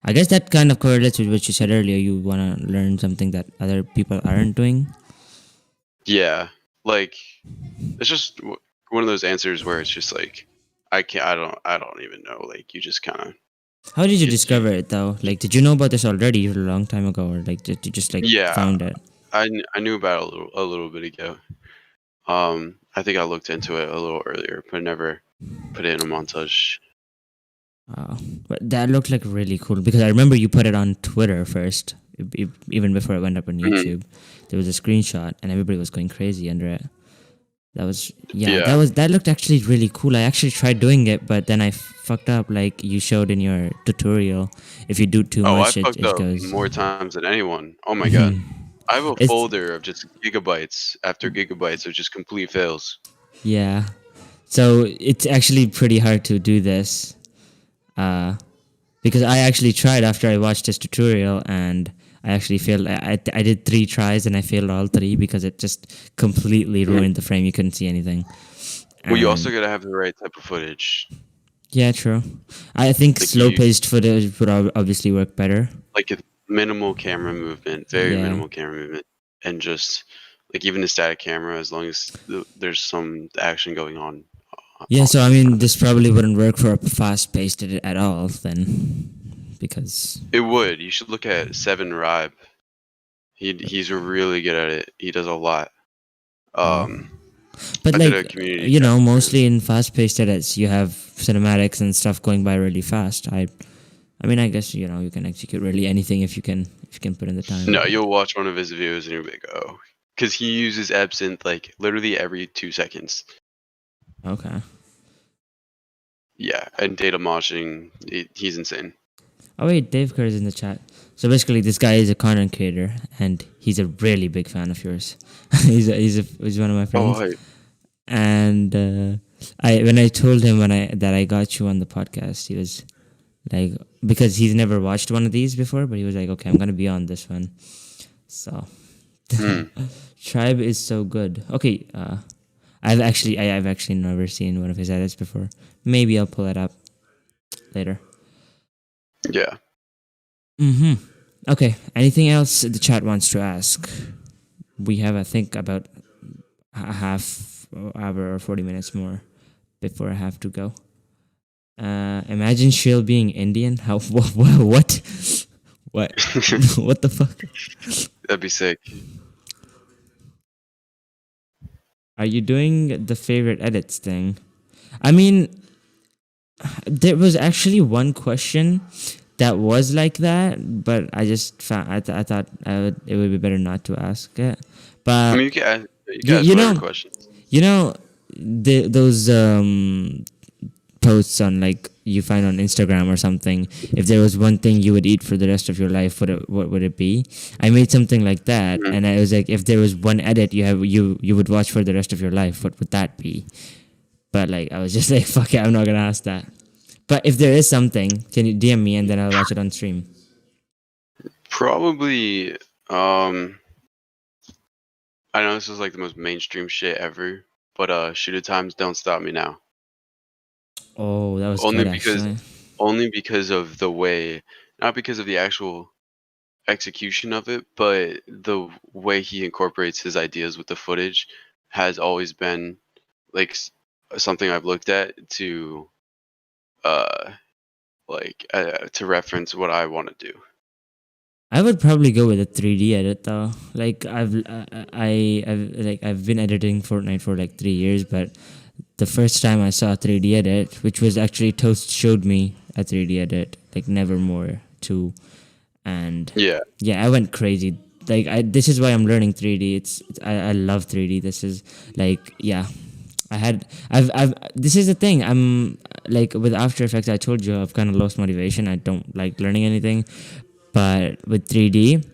I guess that kind of correlates with what you said earlier. You want to learn something that other people aren't doing. Yeah, like it's just one of those answers where it's just like I don't even know, like you just kind of How did you you discover it though? Like, did you know about this already a long time ago, or like did you just like yeah, found it? I knew about it a little bit ago. I think I looked into it a little earlier, but never put it in a montage. Wow. But that looked like really cool because I remember you put it on Twitter first, even before it went up on Mhm. YouTube. There was a screenshot and everybody was going crazy under it. That was Yeah. that looked actually really cool. I actually tried doing it, but then I fucked up like you showed in your tutorial. If you do too Oh, I much, fucked it up goes. more times than anyone. Oh my god. I have a It's folder of just gigabytes after gigabytes of just complete fails. yeah. So it's actually pretty hard to do this. Because I actually tried after I watched this tutorial and I actually failed. I did 3 tries and I failed all 3 because it just completely Mhm. ruined the frame. You couldn't see anything. Well, you also And gotta have the right type of footage, yeah, true. I think like slow you, paced footage would obviously work better. like a minimal camera movement, very Yeah. minimal camera movement, and just like even the static camera, as long as there's some action going on. Yeah, so I It's mean, fine. this probably wouldn't work for a fast paced at all then. Because. It would. You should look at Seven Ribe. He's really good at it. He does a lot. Oh. Um, But I did like, a community tab for him. mostly in fast paced edits, you have cinematics and stuff going by really fast. I mean, I guess you can execute really anything if you can put in the time. No, you'll watch one of his videos and you'll be like, oh, because he uses absinthe like literally every 2 seconds. Okay. Yeah, and data moshing, he's insane. Oh wait, Dave Kerr is in the chat. So basically, this guy is a content creator, and he's a really big fan of yours. He's one of my Oh, friends, and when I told him that I got you on the podcast, he was like, because he's never watched one of these before, but he was like, okay, I'm gonna be on this one. So Tribe is so good. Okay, I've actually never seen one of his edits before. Maybe I'll pull it up later. yeah. Okay. Anything else the chat wants to ask? We have, I think, about a half hour or 40 minutes more before I have to go. Imagine Shill being Indian. How? What? What? What the fuck? That'd be sick. Are you doing the favorite edits thing? I mean, there was actually one question that was like that, but I just found I thought it would be better not to ask it. I But mean, you can you, ask you whatever know, questions. you know, those posts on like you find on Instagram or something. If there was one thing you would eat for the rest of your life, what would it be? I made something like that, Mhm. and I was like, if there was one edit you would watch for the rest of your life, what would that be? But like, I was just like, fuck it, I'm not gonna ask that. But if there is something, can you DM me and then I'll watch it on stream? Probably. I know this is like the most mainstream shit ever, but shooter times don't stop me now. Oh, that was Only good because, actually. only because of the way, not because of the actual execution of it, but the way he incorporates his ideas with the footage has always been like something I've looked at to uh to reference what I want to do. I would probably go with a 3D edit though. Like I've been editing Fortnite for like 3 years, but the first time I saw a 3D edit, which was actually Toast showed me a 3D edit, like Nevermore 2, and Yeah. yeah, I went crazy. Like this is why I'm learning 3D. I love 3D. This is like, yeah. I've this is the thing. I'm like with After Effects. I told you I've kind of lost motivation. I don't like learning anything, but with 3D,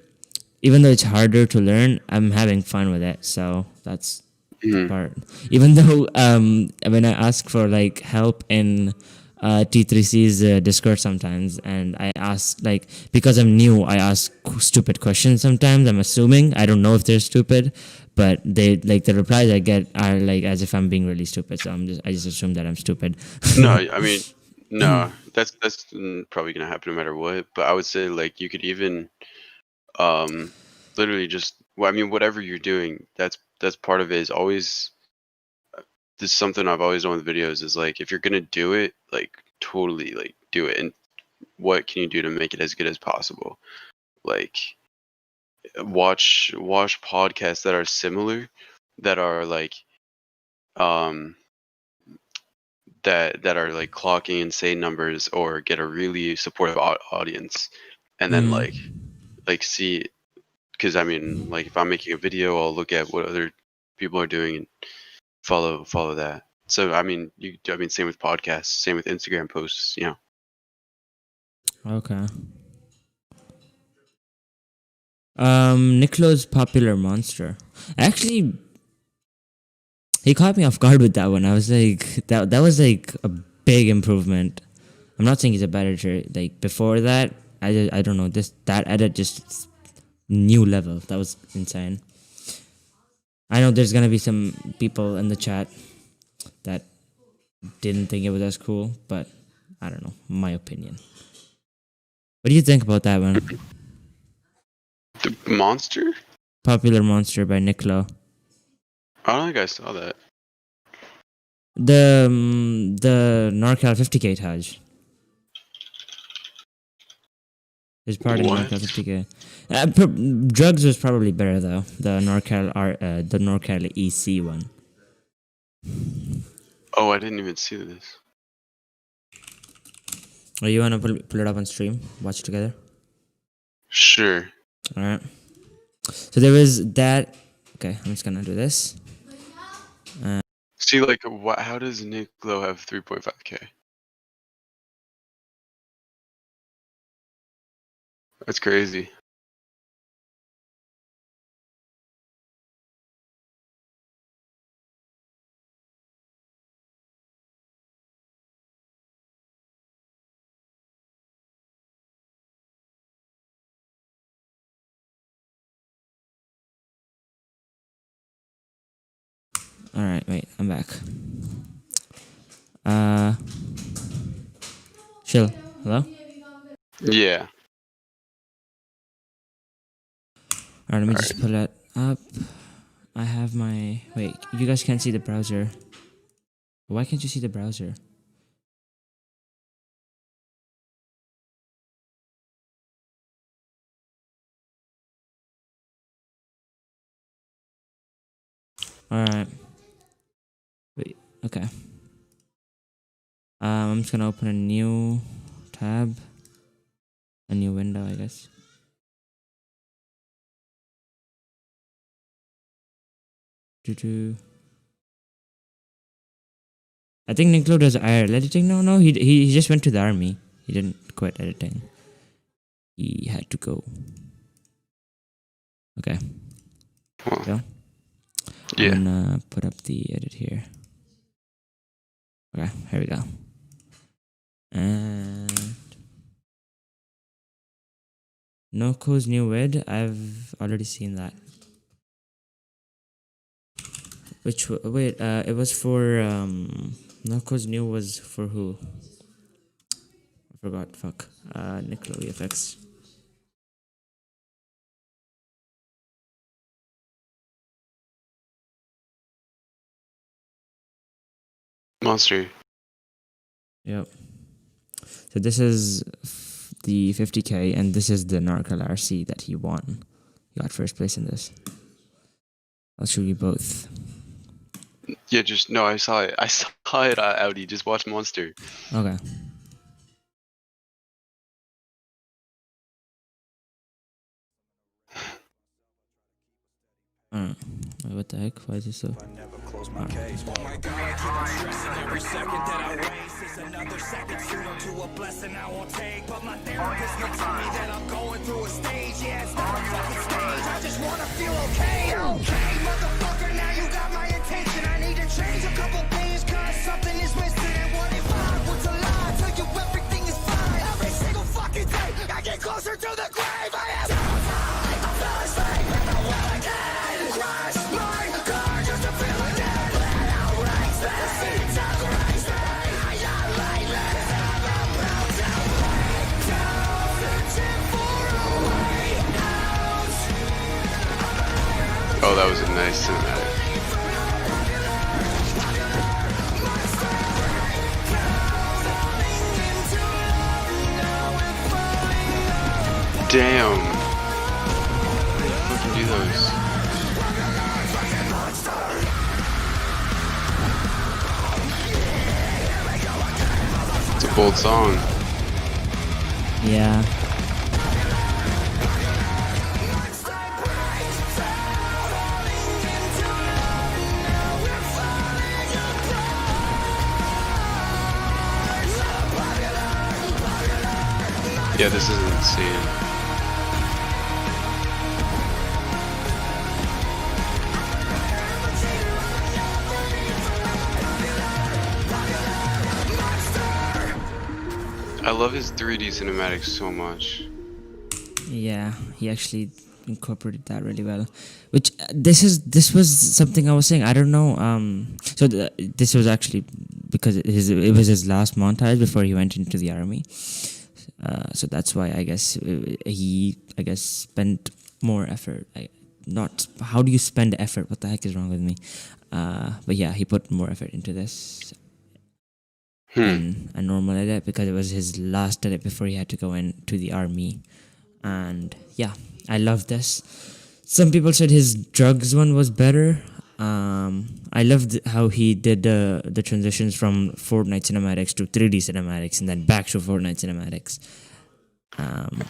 even though it's harder to learn, I'm having fun with it. So that's the Mhm. part. Even though when I ask for like help in T3C's Discord sometimes, and I ask like, because I'm new, I ask stupid questions sometimes. I'm assuming, I don't know if they're stupid, but they like the replies I get are like as if I'm being really stupid. So I just assume that I'm stupid. No, I mean, no, that's probably gonna happen no matter what. But I would say like you could even um literally just, well, I mean, whatever you're doing, that's part of it. Is always, this is something I've always done with videos, is like if you're gonna do it, like totally like do it, and what can you do to make it as good as possible? Like watch podcasts that are similar, that are like um that are like clocking insane numbers, or get a really supportive audience, and then Mm. like see, because I mean, like if I'm making a video, I'll look at what other people are doing and follow that. So I mean, I mean, same with podcasts, same with Instagram posts, you know. Okay. Nicolo's Popular Monster. Actually, he caught me off guard with that one. I was like, that was like a big improvement. I'm not saying he's a bad editor. Like before that, I don't know, that edit just new level. That was insane. I know there's gonna be some people in the chat that didn't think it was as cool, but I don't know, my opinion. What do you think about that one? The monster? Popular Monster by Nicolo. I don't think I saw that. The NorCal 50k Taj. His part in NorCal What? 50k. Drugs was probably better though. The NorCal EC one. Oh, I didn't even see this. Oh, you wanna pull it up on stream? Watch it together. Sure. All right. So there was that. Okay, I'm just gonna do this. See, like, how does Nick Lowe have 3.5K? That's crazy. Alright, wait, I'm back. Shill, hello? Yeah. Alright, let me just pull it up. I have my... Wait, you guys can't see the browser. Why can't you see the browser? Alright. Wait, okay. I'm just gonna open a new tab. A new window, I guess. I think Niccolo does IRL editing. No, he just went to the army. He didn't quit editing. He had to go. Okay. Huh. So, Yeah. I'm gonna put up the edit here. Okay, here we go. And Noco's new vid, I've already seen that. Wait, it was for Noco's new was for who? I forgot, fuck. Niccolo VFX. Monster. Yep. So this is the 50k, and this is the Narcal RC that he won. He got first place in this. I'll show you both. Yeah, just no. I saw it. I saw it. Audi. Just watch Monster. Okay. Alright. Wait, what the heck? Why is it so? Oh my God, I keep on stressing every second that I waste is another second sooner to a blessing I won't take. But my therapist can tell me that I'm going through a stage. Yeah, it's not a fucking stage. I just wanna feel okay. Okay, motherfucker, now you got my attention. I need to change a couple things, cause something is missing. And what if I was a lie? Tell you everything is fine. Every single fucking day, I get closer to the grave. I am terrified. I fell asleep in the well again. Crash my car just to feel again. Oh, that was a nice cinematic. Damn. How do you fucking do those? It's a bold song. Yeah. Yeah, this is insane. I love his 3D cinematics so much. Yeah, he actually incorporated that really well. Which this was something I was saying. I don't know. This was actually because it was his last montage before he went into the army. So that's why I guess he spent more effort. Not how do you spend effort? What the heck is wrong with me? But yeah, he put more effort into this than a normal edit because it was his last edit before he had to go into the army. And yeah, I love this. Some people said his drugs one was better. I loved how he did the transitions from Fortnite cinematics to 3D cinematics and then back to Fortnite cinematics.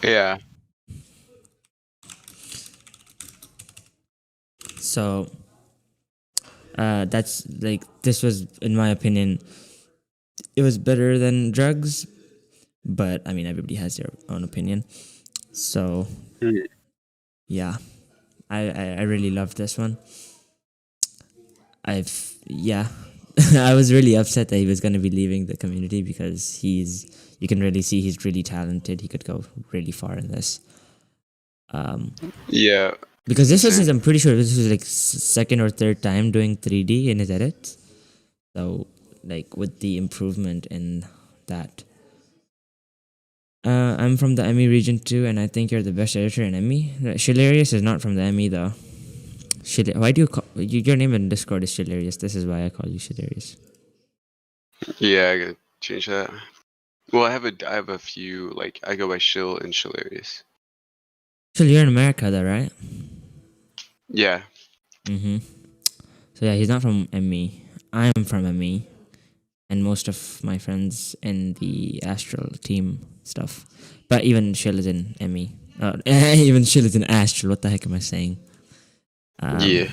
Yeah. So that's like, this was, in my opinion, it was better than drugs, but I mean, everybody has their own opinion. So Hmm. yeah, I really love this one. Yeah, I was really upset that he was going to be leaving the community because you can really see he's really talented. He could go really far in this. Yeah, Because it's this was insane. I'm pretty sure this was like second or third time doing 3D in his edits. So like with the improvement in that. I'm from the ME region too, and I think you're the best editor in ME. Shillarius is not from the ME though. Why do you call your name in Discord is Shillarius? This is why I call you Shillarius. Yeah, I gotta change that. Well, I have a few, like, I go by Shill and Shillarius. So you're in America though, right? Yeah. Mm-hmm. So yeah, he's not from ME. I am from ME, and most of my friends in the Astral team stuff. But even Shill is in ME. Even Shill is in Astral. What the heck am I saying? Yeah.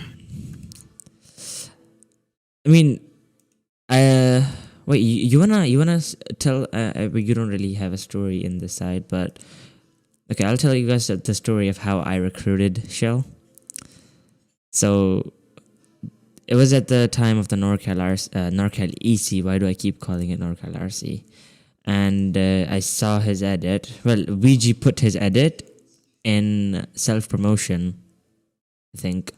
I mean, wait. You wanna tell? You don't really have a story in this side, but okay, I'll tell you guys the story of how I recruited Shell. So it was at the time of the NorCal EC. Why do I keep calling it NorCal RC? And I saw his edit. Well, VG put his edit in self promotion, I think,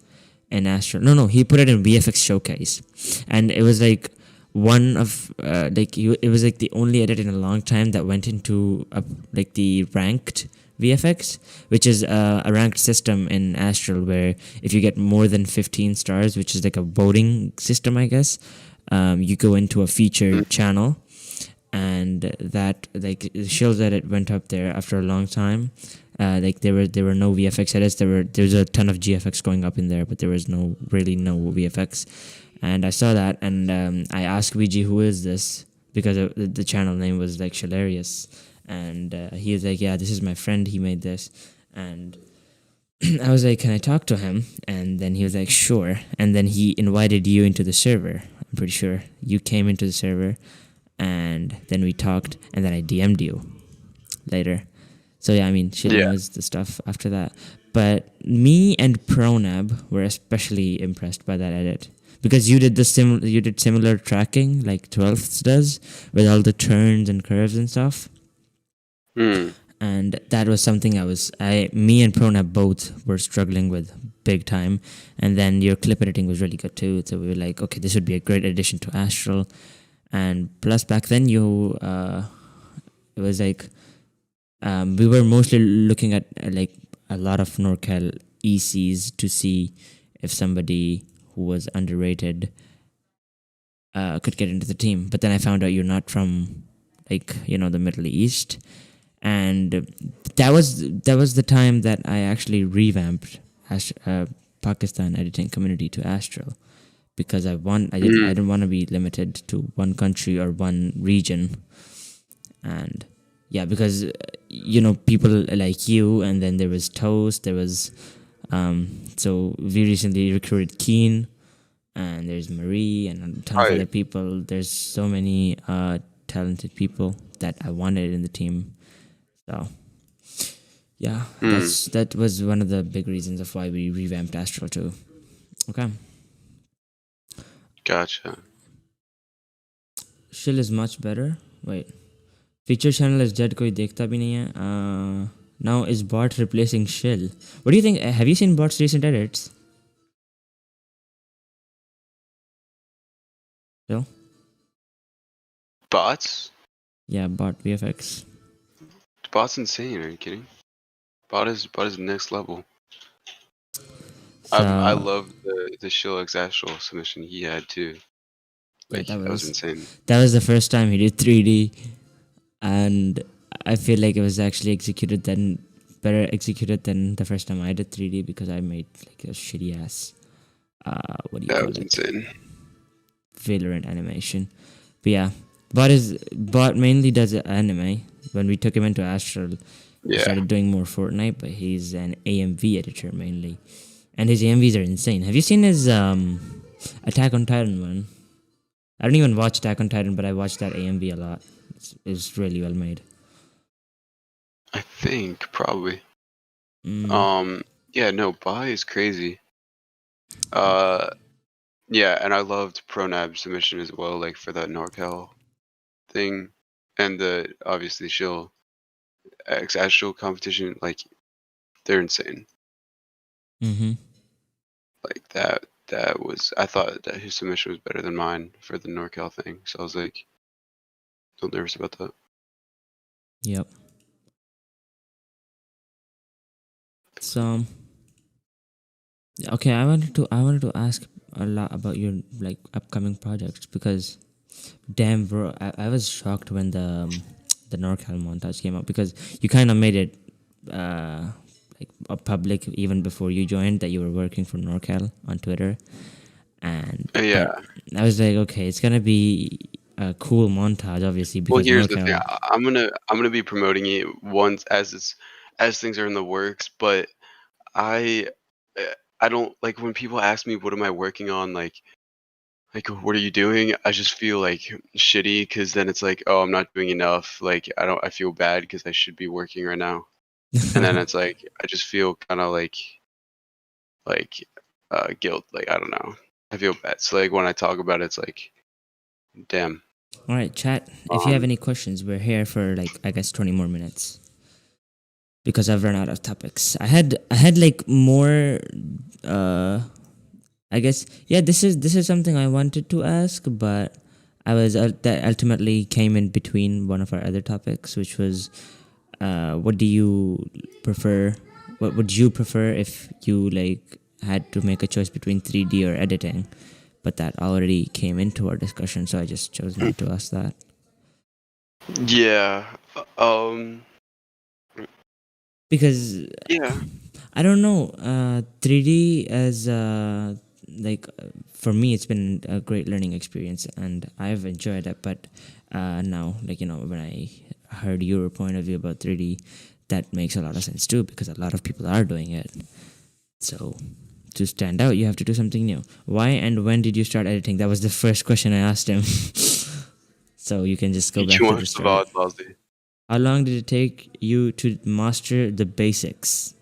in Astral. No, he put it in VFX Showcase, and it was like one of it was like the only edit in a long time that went into like the ranked VFX, which is a ranked system in Astral where if you get more than 15 stars, which is like a voting system, I guess, you go into a featured channel, and that like shows that it went up there after a long time. Like there were no VFX edits. There's a ton of GFX going up in there, but there was no VFX. And I saw that, and I asked VG who is this, because the channel name was like Shillarius, and he was like, yeah, this is my friend. He made this, and I was like, can I talk to him? And then he was like, sure. And then he invited you into the server. I'm pretty sure you came into the server, and then we talked, and then I DM'd you later. So yeah, I mean, she knows the stuff after that. But me and Pronab were especially impressed by that edit, because you did similar tracking like 12th does, with all the turns and curves and stuff. And that was something me and Pronab both were struggling with big time. And then your clip editing was really good too. So we were like, okay, this would be a great addition to Astral. And plus back then it was like, we were mostly looking at like a lot of NorCal ECs to see if somebody who was underrated could get into the team. But then I found out you're not from like, the Middle East. And that was the time that I actually revamped Pakistan editing community to Astral, because I didn't want to be limited to one country or one region. And yeah, because people like you, and then there was Toast, there was so we recently recruited Keen, and there's Marie and a ton of other people. There's so many talented people that I wanted in the team. So yeah, that was one of the big reasons of why we revamped Astral too. Okay. Gotcha. Shill is much better. Wait. Feature channel is dead, koi dekhta bhi nahi hai. Now is bot replacing Shill? What do you think? Have you seen bot's recent edits? Shill? Bots? Yeah, bot VFX. Bot's insane. Are you kidding? Bot is next level. So, I love the Shill X Astral submission he had too. Like, yeah, that was insane. That was the first time he did 3D, and I feel like it was actually better executed than the first time I did 3D, because I made like a shitty ass what do you call it? That was insane. Valorant animation. But yeah, bot mainly does anime. When we took him into Astral, he started doing more Fortnite, but he's an AMV editor mainly, and his AMVs are insane. Have you seen his Attack on Titan one? I don't even watch Attack on Titan, but I watch that AMV a lot. It's really well made. I think probably. Yeah, no, Bai is crazy. Yeah, and I loved ProNab submission as well, like for that NorCal thing, and the obviously Shill actual competition. Like they're insane. Mm-hmm. Like that was, I thought that his submission was better than mine for the NorCal thing, so I was like, a little nervous about that. Yep. So okay, I wanted to ask a lot about your like upcoming projects because damn bro, I was shocked when the NorCal montage came out because you kind of made it like a public even before you joined that you were working for NorCal on Twitter, and Yeah. I was like, okay, it's gonna be a cool montage, obviously, Well, because here's the thing. NorCal. I'm gonna be promoting it once as things are in the works, but I I don't like when people ask me what am I working on, like what are you doing? I just feel like shitty because then it's like, oh, I'm not doing enough. Like I feel bad because I should be working right now, and then it's like I just feel kind of like guilt. Like I don't know. I feel bad. So like when I talk about it, it's like, damn. All right, chat. If you have Um, any questions, we're here for like I guess 20 more minutes because I've run out of topics. I had like more. I guess yeah. This is something I wanted to ask, but that ultimately came in between one of our other topics, which was what do you prefer? What would you prefer if you like had to make a choice between 3D or editing? But that already came into our discussion, so I just chose not to ask that. yeah. Um, Because yeah. I don't know, 3D as like for me it's been a great learning experience and I've enjoyed it. But now, like when I heard your point of view about 3D, that makes a lot of sense too because a lot of people are doing it. So to stand out, you have to do something new. Why and when did you start editing? That was the first question I asked him. So you can just go back You to the watched the start. VOD, Bosby. How long did it take you to master the basics?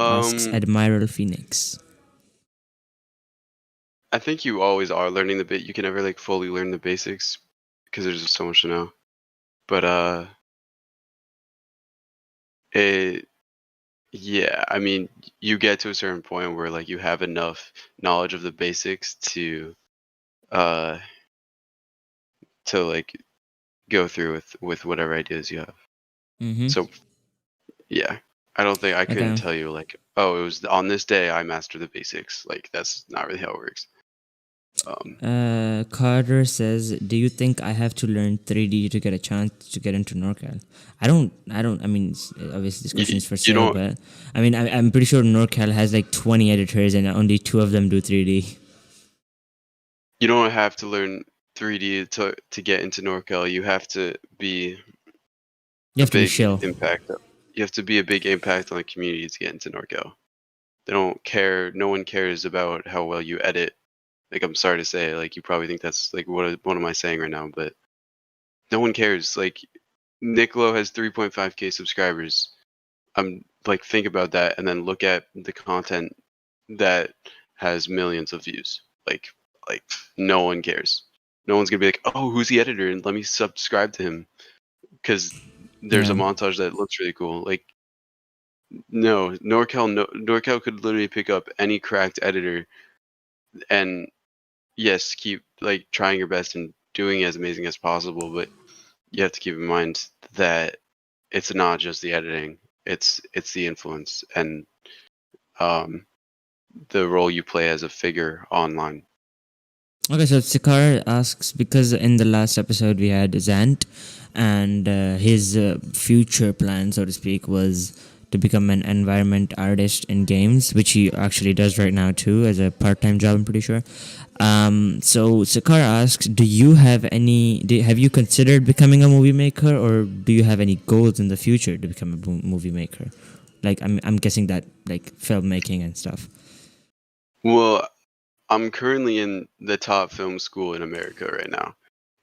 Asks Um, Admiral Phoenix. I think you always are learning the bit. You can never like fully learn the basics because there's just so much to know. But it yeah, I mean, you get to a certain point where like you have enough knowledge of the basics uh to like go through with whatever ideas you have. Mm-hmm. So yeah, I don't think I couldn't Okay. tell you like, oh, it was on this day I mastered the basics. Like that's not really how it works. Carter says, "Do you think I have to learn 3D to get a chance to get into NorCal?" I don't. I mean, obviously this question You, is for you sale, don't but I mean, I'm pretty sure NorCal has like 20 editors and only 2 of them do 3D. you don't have to learn 3D to get into NorCal. You have to be You a have to be big chill. impact. You have to be a big impact on the community to get into NorCal. They don't care. No one cares about how well you edit. Like I'm sorry to say, like you probably think that's like what am I saying right now? But no one cares. Like Nicolo has 3.5k subscribers. I'm like think about that and then look at the content that has millions of views. Like no one cares. No one's gonna be like, oh, who's the editor? And let me subscribe to him because there's a Yeah. montage that looks really cool. Like no, NorCal could literally pick up any cracked editor and yes, keep like trying your best and doing as amazing as possible, but you have to keep in mind that it's not just the editing; it's the influence and um, the role you play as a figure online. Okay, so Sikar asks because in the last episode we had Zant, and his future plan, so to speak, was to become an environment artist in games, which he actually does right now too as a part-time job. I'm pretty sure. So Sikar asks, do you have have you considered becoming a movie maker, or do you have any goals in the future to become a movie maker? Like I'm guessing that like filmmaking and stuff. Well, I'm currently in the top film school in America right now,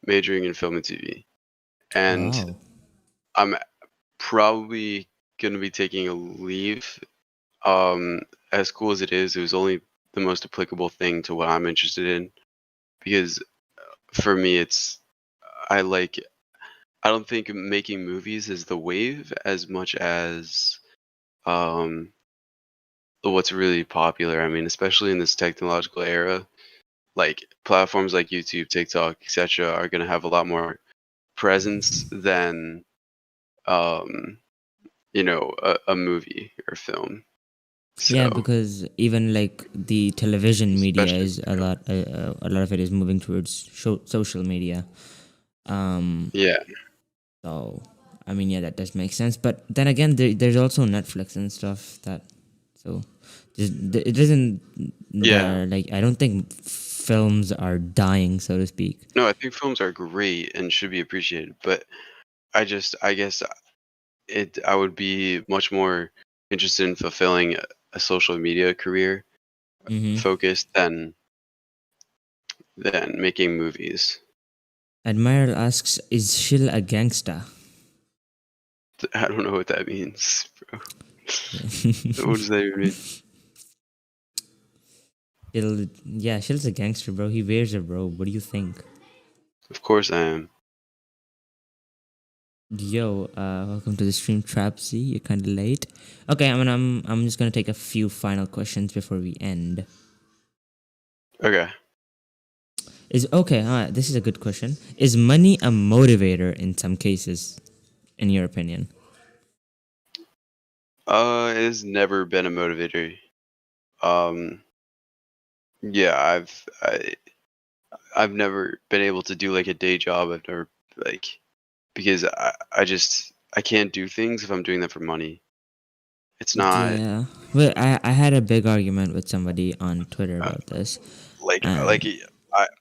majoring in film and TV, and Wow. I'm probably gonna be taking a leave. As cool as it was only the most applicable thing to what I'm interested in, because for me, I like. I don't think making movies is the wave as much as um what's really popular. I mean, especially in this technological era, like platforms like YouTube, TikTok, etc., are gonna have a lot more presence than um a movie or film. Yeah, So because even like the television media especially is a lot of it is moving towards social media. Um, yeah, so I mean, yeah, that does make sense. But then again, there's also Netflix and stuff that so it isn't yeah. like I don't think films are dying, so to speak. No, I think films are great and should be appreciated, but I guess I would be much more interested in fulfilling a social media career Mm-hmm. focused than making movies. Admiral asks, "Is Shill a gangsta?" I don't know what that means, bro. What does that even mean? Shill's a gangster, bro. He wears a robe. What do you think? Of course I am. Yo, welcome to the stream, Trapsy. You're kind of late. Okay, I'm just gonna take a few final questions before we end. Okay. This is a good question. Is money a motivator in some cases, in your opinion? It has never been a motivator. Um, yeah, I've never been able to do like a day job. I've never like because I can't do things if I'm doing them for money. It's not Yeah, but I had a big argument with somebody on Twitter uh, about this. like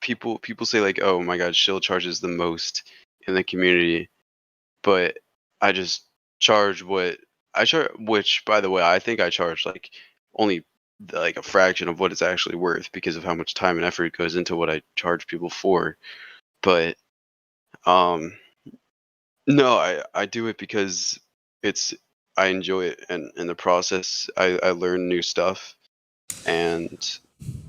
people say like, oh my god, Shill charges the most in the community, but I just charge what I charge, which by the way, I think I charge like only like a fraction of what it's actually worth because of how much time and effort goes into what I charge people for. But um no, I do it because it's I enjoy it, and in the process I learn new stuff, and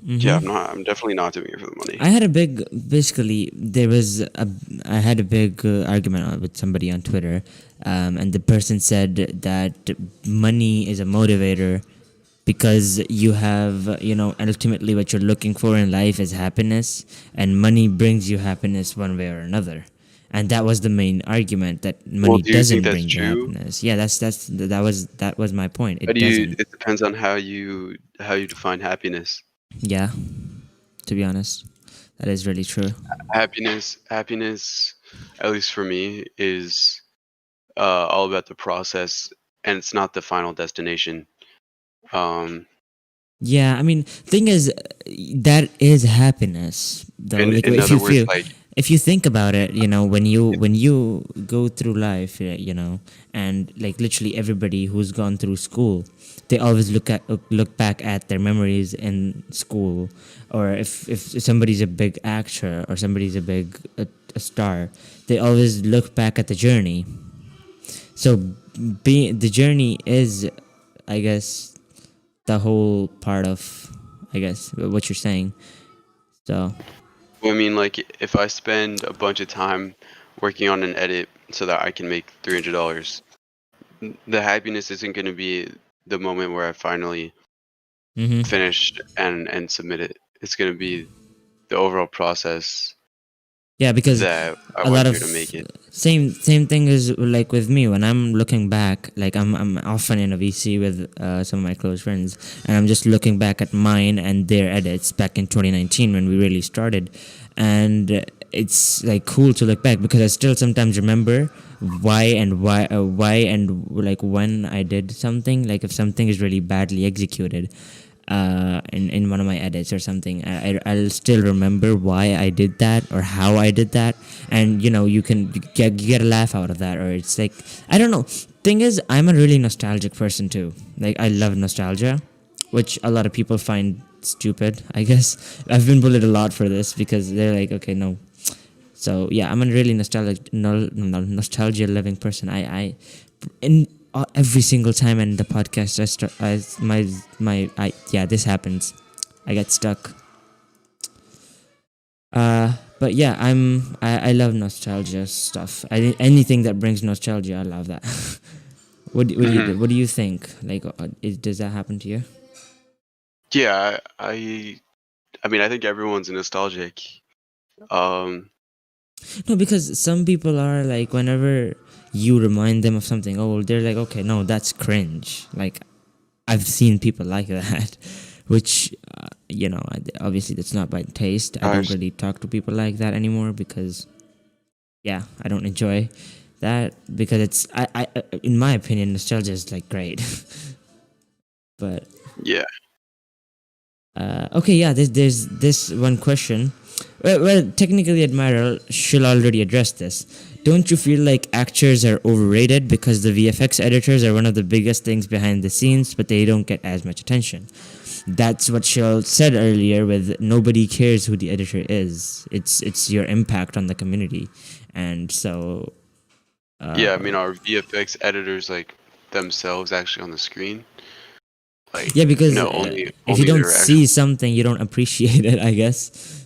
yeah, Mm-hmm. I'm definitely not doing it for the money. I had a big, basically, I had a big argument with somebody on Twitter, and the person said that money is a motivator because you have, ultimately what you're looking for in life is happiness, and money brings you happiness one way or another. And that was the main argument, that Well, money do you think doesn't that's bring you true? happiness. Yeah, that was my point. How It do you? doesn't. It depends on how you define happiness. Yeah, to be honest, that is really true. Happiness, at least for me, is all about the process, and it's not the final destination. Um, Yeah, I mean, thing is, that is happiness, though. Like, in if other you words, feel, like if you think about it, when you go through life, and like literally everybody who's gone through school, they always look back at their memories in school, or if somebody's a big actor or somebody's a star, they always look back at the journey. So, the journey is, I guess, the whole part of, I guess, what you're saying. So I mean, like if I spend a bunch of time working on an edit so that I can make $300, the happiness isn't going to be the moment where I finally finish and submit it. It's going to be the overall process yeah, because that I a lot went of through to make it. same thing is like with me when I'm looking back. Like I'm often in a VC with some of my close friends, and I'm just looking back at mine and their edits back in 2019 when we really started, and it's like cool to look back because I still sometimes remember why and like when I did something. Like if something is really badly executed, in one of my edits or something, I'll still remember why I did that or how I did that, and you get a laugh out of that, or it's like, I don't know. Thing is, I'm a really nostalgic person too. Like, I love nostalgia, which a lot of people find stupid, I guess. I've been bullied a lot for this because they're like, okay, no. So yeah, I'm a really nostalgia living person. I in every single time in the podcast, this happens. I get stuck. But yeah, I love nostalgia stuff. Anything that brings nostalgia, I love that. What do you think? Like, does that happen to you? Yeah, I mean, I think everyone's nostalgic. Um, No, because some people are like, whenever you remind them of something old, they're like, okay, no, that's cringe. Like, I've seen people like that, which, obviously that's not by taste. I don't gosh, really talk to people like that anymore because, yeah, I don't enjoy that because it's, in my opinion, nostalgia is like great. But, yeah. okay, yeah, there's this one question. Well, technically, Admiral she'll already address this. Don't you feel like actors are overrated because the VFX editors are one of the biggest things behind the scenes, but they don't get as much attention? That's what Shill said earlier with nobody cares who the editor is. It's your impact on the community. And so Yeah, I mean, our VFX editors like themselves actually on the screen? Like, yeah, because no, if you only don't their actual, see something, you don't appreciate it, I guess.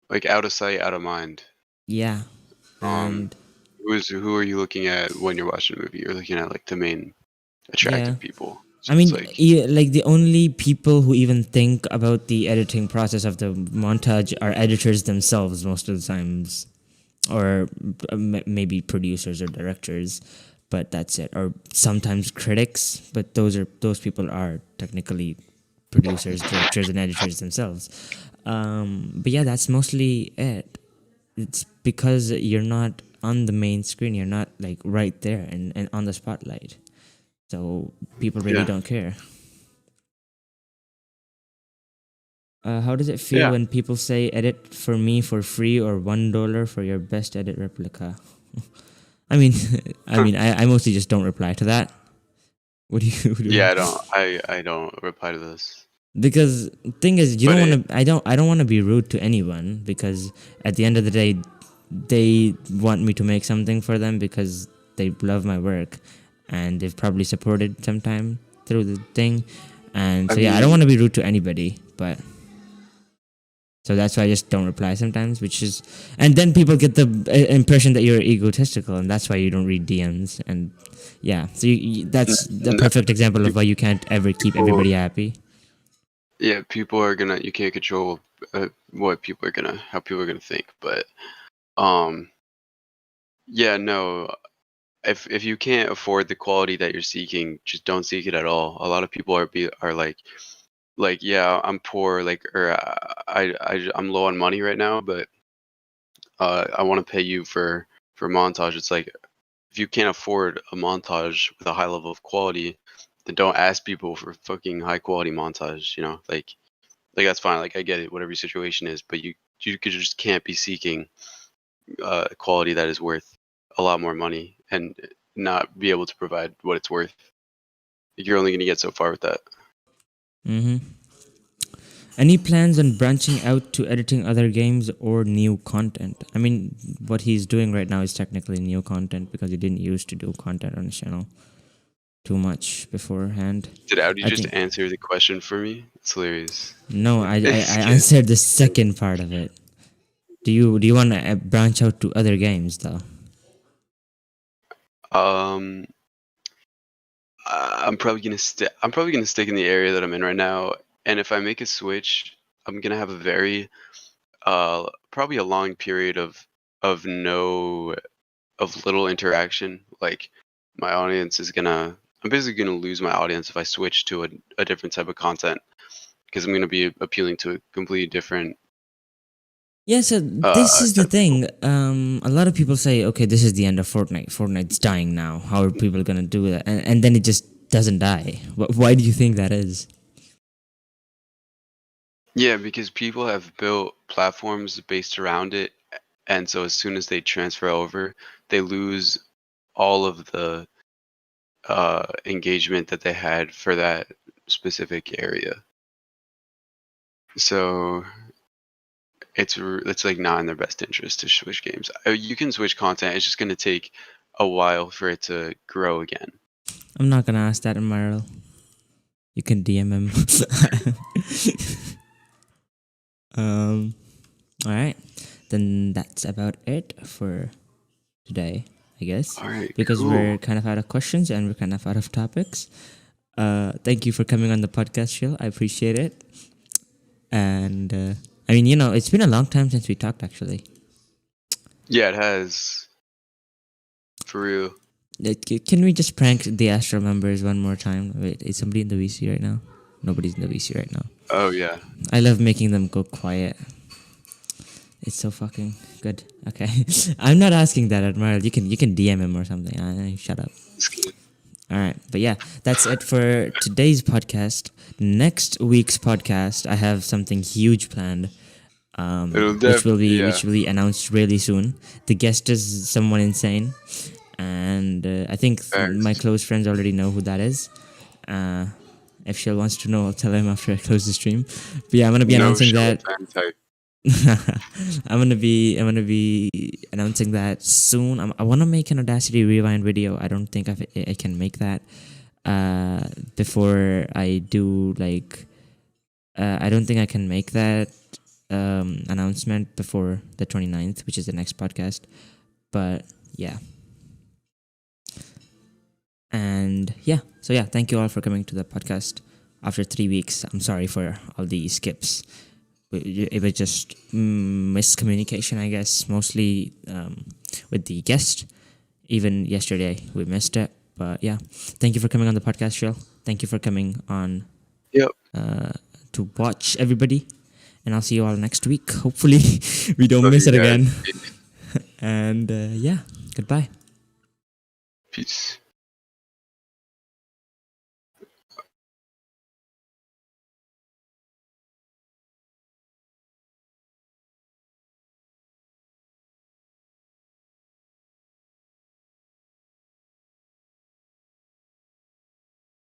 like, out of sight, out of mind. Yeah. Um, And who are you looking at when you're watching a movie? You're looking at like the main yeah. attractive people. So I it's mean, like, like the only people who even think about the editing process of the montage are editors themselves most of the times, or maybe producers or directors, but that's it. Or sometimes critics, but those people are technically producers, directors, and editors themselves. But yeah, that's mostly it. It's because you're not on the main screen. You're not like right there and on the spotlight. So people really yeah, don't care. How does it feel yeah. when people say edit for me for free or $1 for your best edit replica? I mean, I mostly just don't reply to that. What do you? Yeah, I don't reply to this. Because thing is, you But don't it, want to. I don't want to be rude to anyone because at the end of the day, they want me to make something for them because they love my work and they've probably supported sometime through the thing. And I so yeah, I don't mean, want to be rude to anybody, but so that's why I just don't reply sometimes, which is, and then people get the impression that you're egotistical, and that's why you don't read DMs. And yeah, so that's the no, perfect example of why you can't ever keep people, everybody happy. yeah, people are gonna, you can't control what people are gonna, how people are gonna think. But, um, yeah, no, if you can't afford the quality that you're seeking, just don't seek it at all. A lot of people are like, yeah, I'm poor, like, or I'm low on money right now, but I want to pay you for montage. It's like, if you can't afford a montage with a high level of quality, then don't ask people for fucking high quality montage. You know, like that's fine. Like, I get it, whatever your situation is, but just can't be seeking quality that is worth a lot more money and not be able to provide what it's worth. You're only going to get so far with that. Mm-hmm. Any plans on branching out to editing other games or new content? I mean, what he's doing right now is technically new content because he didn't used to do content on his channel too much beforehand. Did Audi I just think answer the question for me? It's hilarious. no, I It's good. answered the second part of it. Do you want to branch out to other games though? Um, I'm probably gonna stick. I'm probably gonna stick in the area that I'm in right now. And if I make a switch, I'm gonna have a very, probably a long period of no, of little interaction. Like, my audience is gonna. I'm basically gonna lose my audience if I switch to a different type of content because I'm gonna be appealing to a completely different Yeah, so this is the set of people. thing. A lot of people say, okay, this is the end of Fortnite. Fortnite's dying now. How are people gonna do that? And then it just doesn't die. Why do you think that is? Yeah, because people have built platforms based around it, and so as soon as they transfer over, they lose all of the engagement that they had for that specific area. So it's like not in their best interest to switch games. You can switch content. It's just going to take a while for it to grow again. I'm not gonna ask that, Marl. You can DM him. All right. Then that's about it for today, I guess. All right, Because cool. we're kind of out of questions and we're kind of out of topics. Thank you for coming on the podcast, Shill. I appreciate it. And I mean, it's been a long time since we talked, actually. Yeah, it has. For real. Can we just prank the Astro members one more time? Wait, is somebody in the VC right now? Nobody's in the VC right now. Oh yeah. I love making them go quiet. It's so fucking good. Okay. I'm not asking that, Admiral. You can DM him or something. Shut up. All right. But yeah, that's it for today's podcast. Next week's podcast, I have something huge planned. Which will be announced really soon. The guest is someone insane. And I think my close friends already know who that is. If Shill wants to know, I'll tell him after I close the stream. But yeah, I'm gonna be announcing that. I'm gonna be announcing that soon. I want to make an Audacity Rewind video. I don't think I can make that before I do I don't think I can make that announcement before the 29th, which is the next podcast. But yeah. And yeah, so yeah, thank you all for coming to the podcast after 3 weeks. I'm sorry for all the skips. It was just miscommunication, I guess, mostly with the guest. Even yesterday, we missed it. But yeah, thank you for coming on the podcast, Shill. Thank you for coming on to watch, everybody. And I'll see you all next week. Hopefully, we don't miss it again. And yeah, goodbye. Peace.